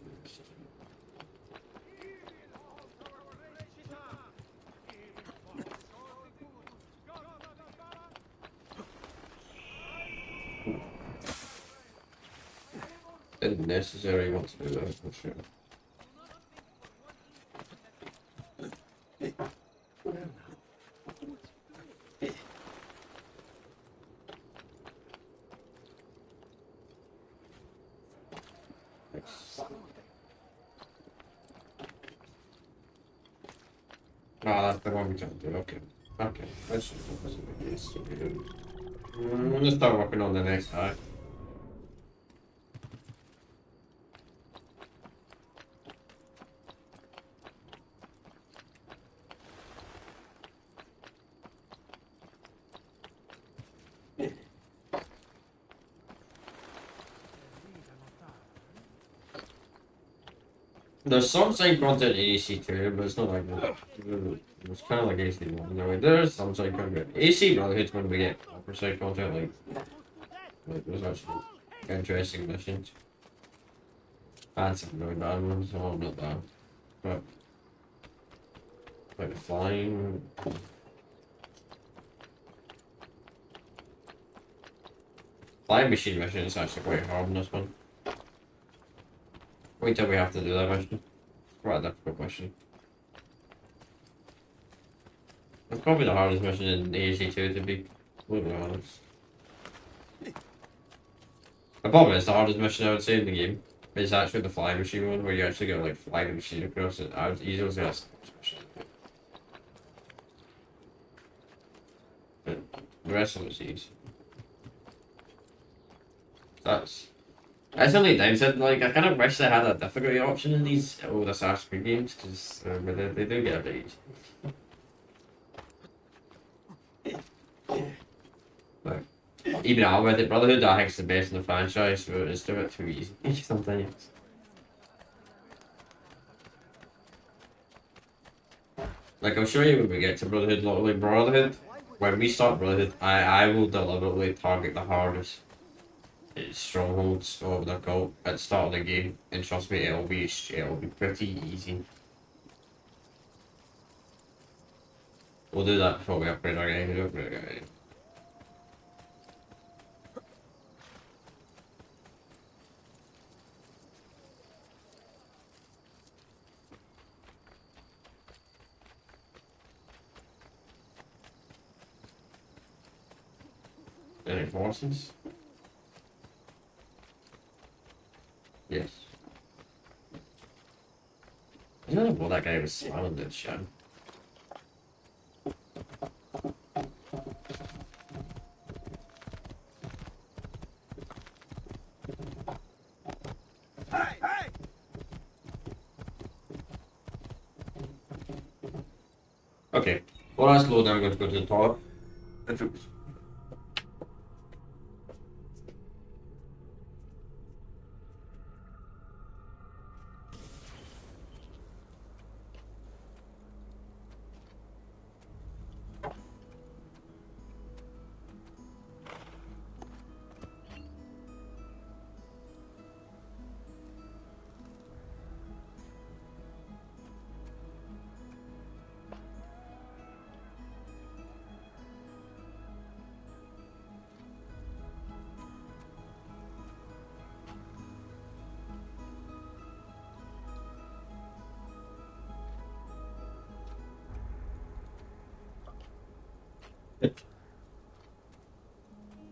Didn't necessarily want to do that for sure. No, that's the one we can't do. Okay. Okay. Let's just focus on the case. So we do. Let's start working on the next guy. There's some side content in AC2, but it's not like that. It's kind of like AC1 in a way. There's some side content. AC Brotherhood's when we get proper side content, like there's actually interesting missions. And some really bad ones, so I'm not that. But, like the flying. Flying machine mission is actually quite hard in this one. Wait till we have to do that mission. It's quite a difficult mission. It's probably the hardest mission in AC2 to be completely honest. The problem is the hardest mission I would say in the game is actually the flying machine one, where you actually gotta like fly the machine across it. I would easily say that's the hardest mission. But the rest of it's easy. That's only downside. Like I kind of wish they had a difficulty option in these old Assassin's Creed games, because they do get a bit easy. Like even now with it, Brotherhood I think is the best in the franchise, but it's still a bit too easy sometimes. Like, I'll show you when we get to Brotherhood, like Brotherhood. When we start Brotherhood, I will deliberately target the hardest strongholds of the cult at the start of the game, and trust me, it'll be pretty easy. We'll do that before we upgrade our game. Any horses? Yes. I don't know what that guy was smiling at, Shan. Okay. Well, that's load. I'm going to go to the toilet.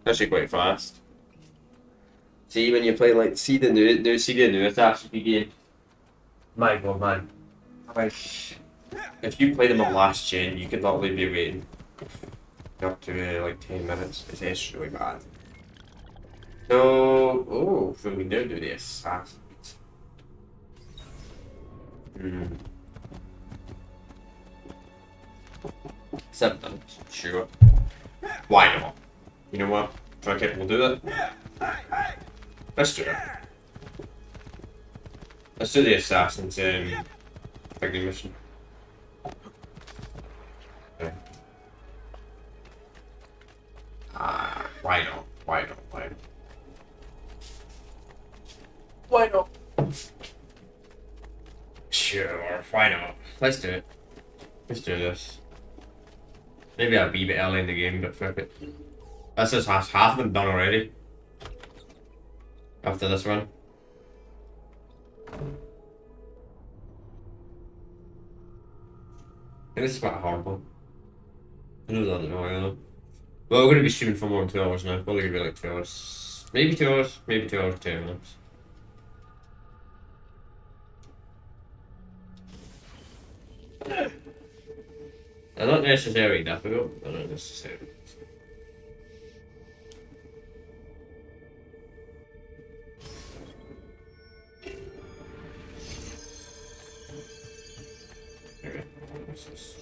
Actually quite fast. See when you play like see the new attacks you game. My god man. Like if you play them on last gen you could probably be waiting up to like 10 minutes. It's actually really bad. So so we now do the assassins. Seven, sure. Why not? You know what? Okay, we'll do that. Let's do it. Let's do the assassins picnic mission. Okay. Why not? Why not? Why not? Why not? Sure, why not? Let's do it. Let's do this. Maybe I'll be a bit early in the game, but fuck it. This is half of them done already. After this one. This is quite horrible. I know that now, I know. Well, we're going to be streaming for more than 2 hours now. Probably going to be like 2 hours. Maybe 2 hours. Maybe 2 hours, 10 minutes. They're not necessarily difficult. They're not necessarily. Okay, what's this?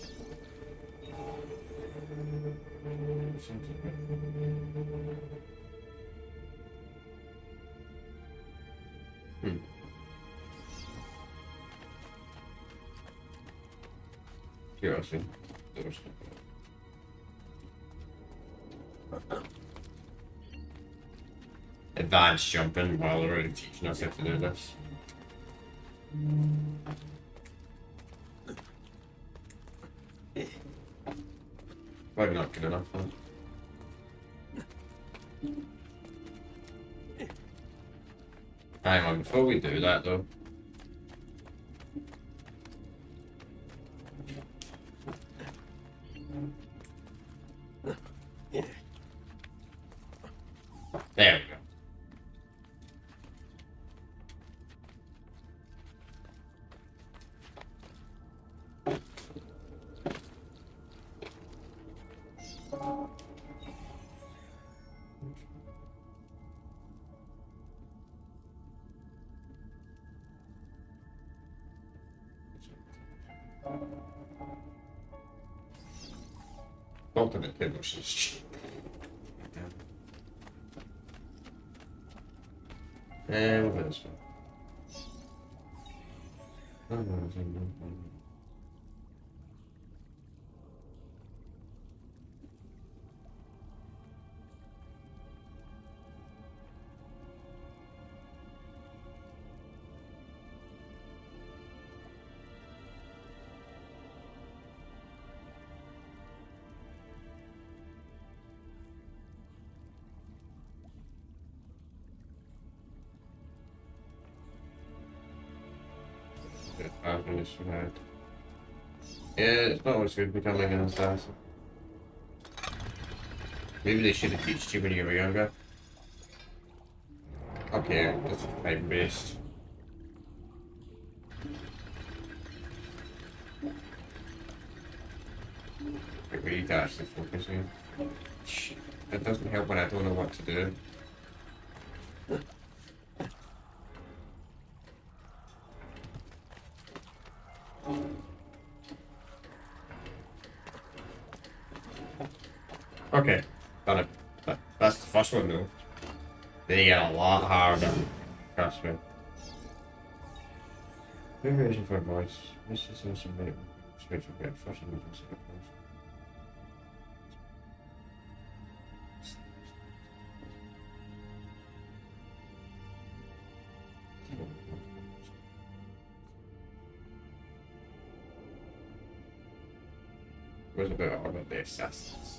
Curiosity. Advanced jumping while they're already teaching us how to do this. Probably not good enough, huh? Hang on, before we do that though. There we go. Ultimate Pimoshes. And we'll do this one. Yeah, it's not always good becoming an assassin. Maybe they should have taught you when you were younger. Okay, this is time based. Wait, we need to actually focus here. Shit, that doesn't help when I don't know what to do. Okay, done it. That's the first one though. They get a lot harder. Trust me. Variation for voice. This is also made straight from get first and second person. Was a bit about the assassins.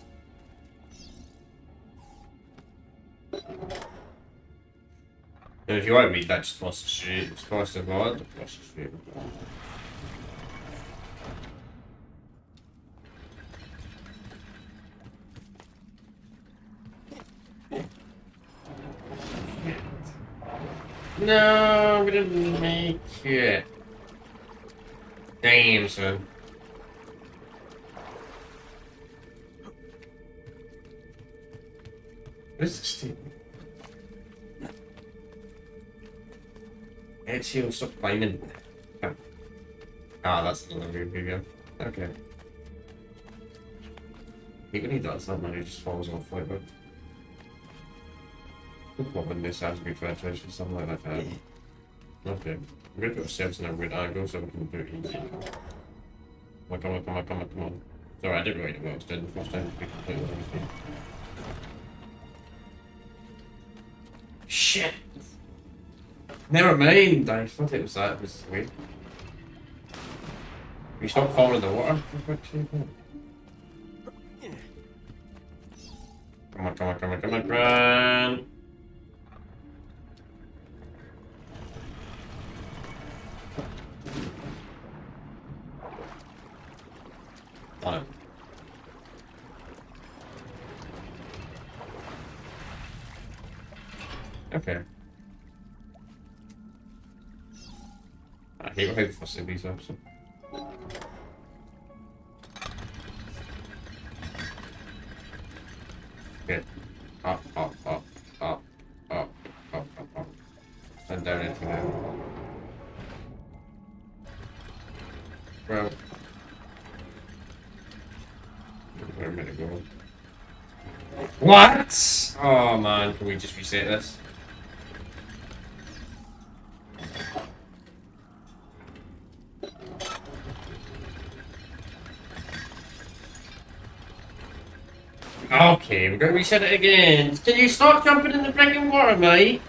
And if you want to read that, just cross the street. Just cross the road, cross the street. No, we didn't make it. Damn, son. What is this thing? Ezio, stop climbing. Oh. Ah, that's another weird video. Okay. I hate when he does that, man, he just falls off like that. What when this has to be franchise or something like that? Okay. I'm gonna put ourselves in a weird angle so we can do it easy. Come on. Sorry, I didn't really know what I was doing the first time to be completely honest with you. Shit! Never mind! I thought it was that. It was weird. You stop falling in the water? Come on. On it. Okay. I hate how fussy these are. So. Okay. Up. And down into there. Well. Where am I gonna go? What? Oh man, can we just reset this? Okay, we're gonna reset it again. Can you stop jumping in the freaking water, mate?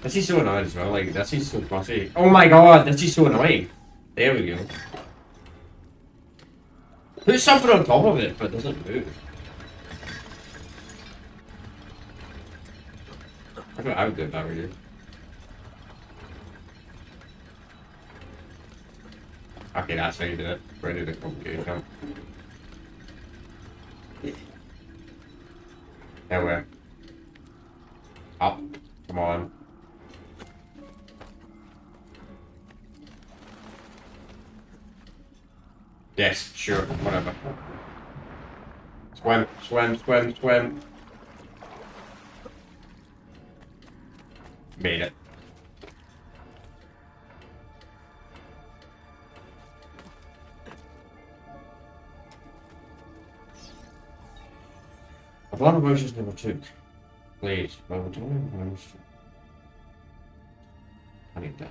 This is so annoying as well, like, this is so fussy. Oh my god, this is so annoying. There we go. Put something on top of it, but it doesn't move. I thought I would do it that way. Okay, that's how you do it. Where do the complicated jump? Nowhere. Up. Come on. Yes, sure, whatever. Swim. Made it. A lot of versions never took. Please, well, I need that.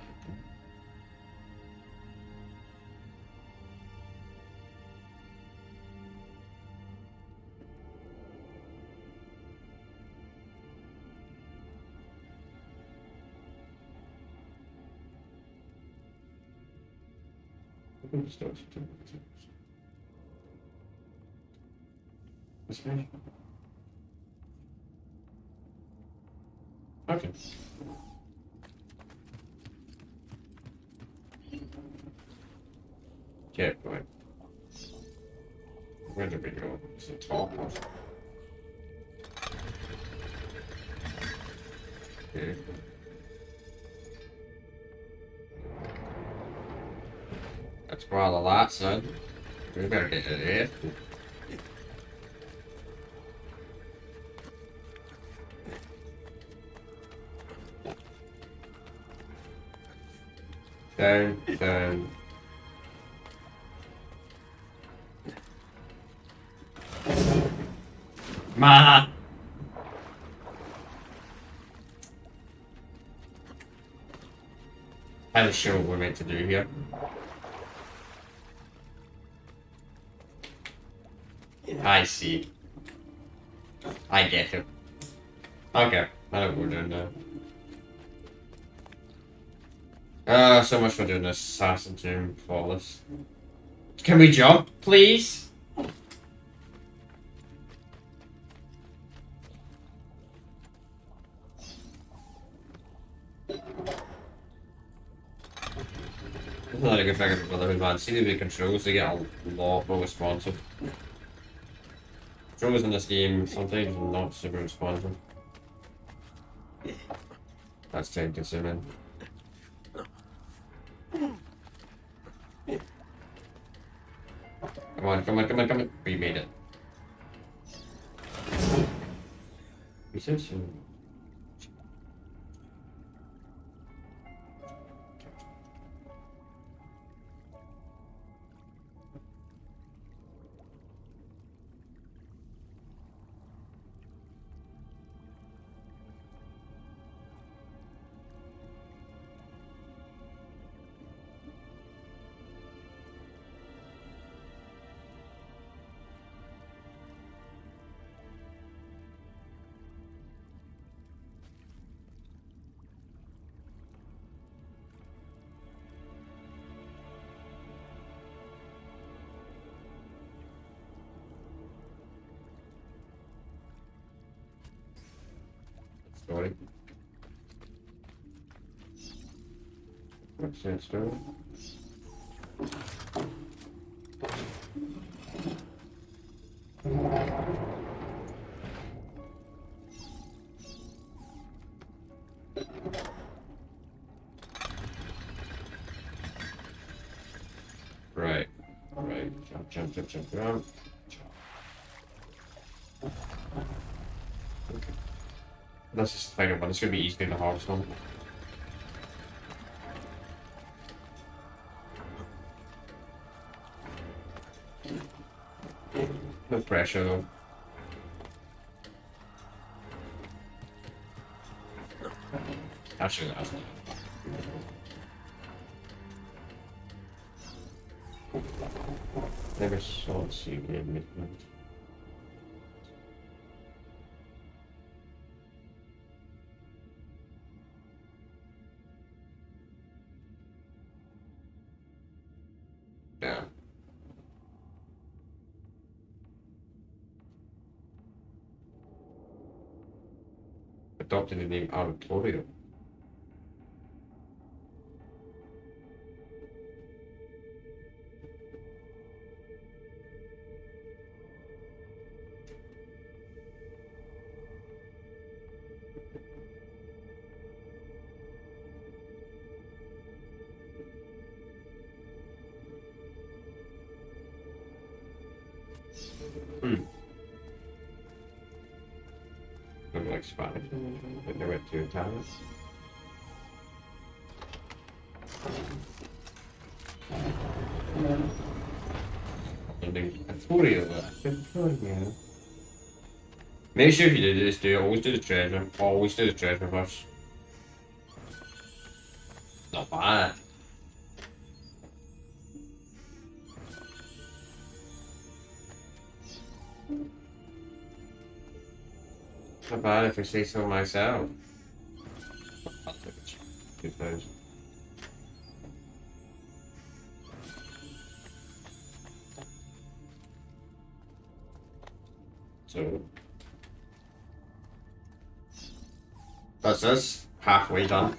Okay. Okay, right. Where did we go? It's the top one. Okay. That's quite a lot, son. We better get to this. Down. Ma! I'm not sure what we're meant to do here. I see. I get it. Okay, I know what we're doing now. So much for doing this Assassin Tomb flawless. Can we jump, please? It's not a good thing about Brotherhood, man. See the controls, they get a lot more responsive. Controls in this game sometimes are not super responsive. That's time consuming. Come on. We made it. Research and... Story. What's that story? Right. Jump around. Okay. That's just the final one. It's gonna be easier than the hardest one. No pressure though. Actually, that's not. Never saw it see again. Yeah. Adopted the name Auditorio. Look like Spanish, but they went to Italian. Make sure if you do this, always do the treasure. Always do the treasure first. Not bad. Not bad if I say so myself. I'll take it. 2,000. So That's us. Halfway done.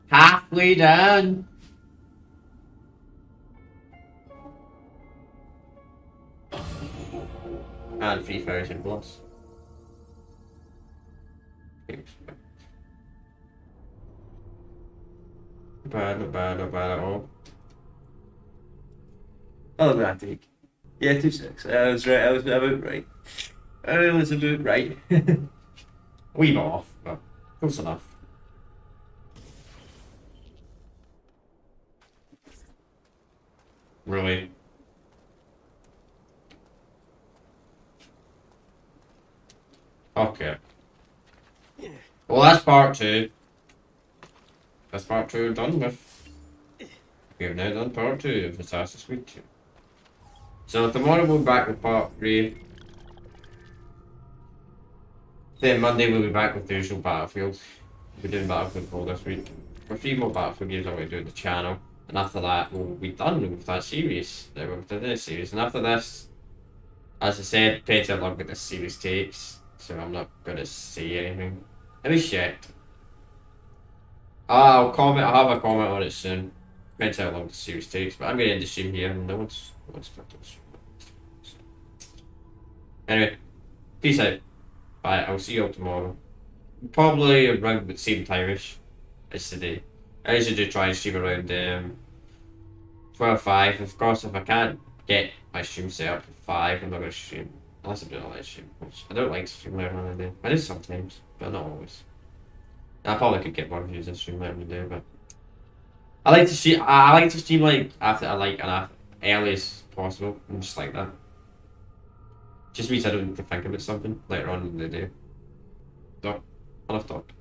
Halfway done. And 3,000 plus. Not bad at all. Oh, that take. Yeah, 2.6. I was right. I was about right. I was about right. A wee bit off, but close enough. Really? Okay. Well, that's part 2. That's part 2 done with. We have now done part 2 of Assassin's Creed 2. So tomorrow we'll be back with part 3. Then Monday we'll be back with the usual Battlefield. We're doing Battlefield 4 this week. For 3 more Battlefield games I'm going to do on the channel. And after that we'll be done with that series. With this series. And after this, as I said, depends how long this series takes. So I'm not going to say anything. At least yet. I'll have a comment on it soon. Depends how long the series takes. But I'm going to end the stream here and no one's got this. Anyway, peace out. Bye, I'll see you all tomorrow. Probably around the same time-ish as today. I usually do try and stream around 12:05. Of course, if I can't get my stream set up for 5, I'm not going to stream. Unless I'm doing a live stream, which I don't like to stream later on in the day. I do sometimes, but not always. I probably could get more views and stream later in the day, but I like to stream. I like to stream like after early as possible, and just like that. Just means I don't need to think about something later on in the day. So, enough talk.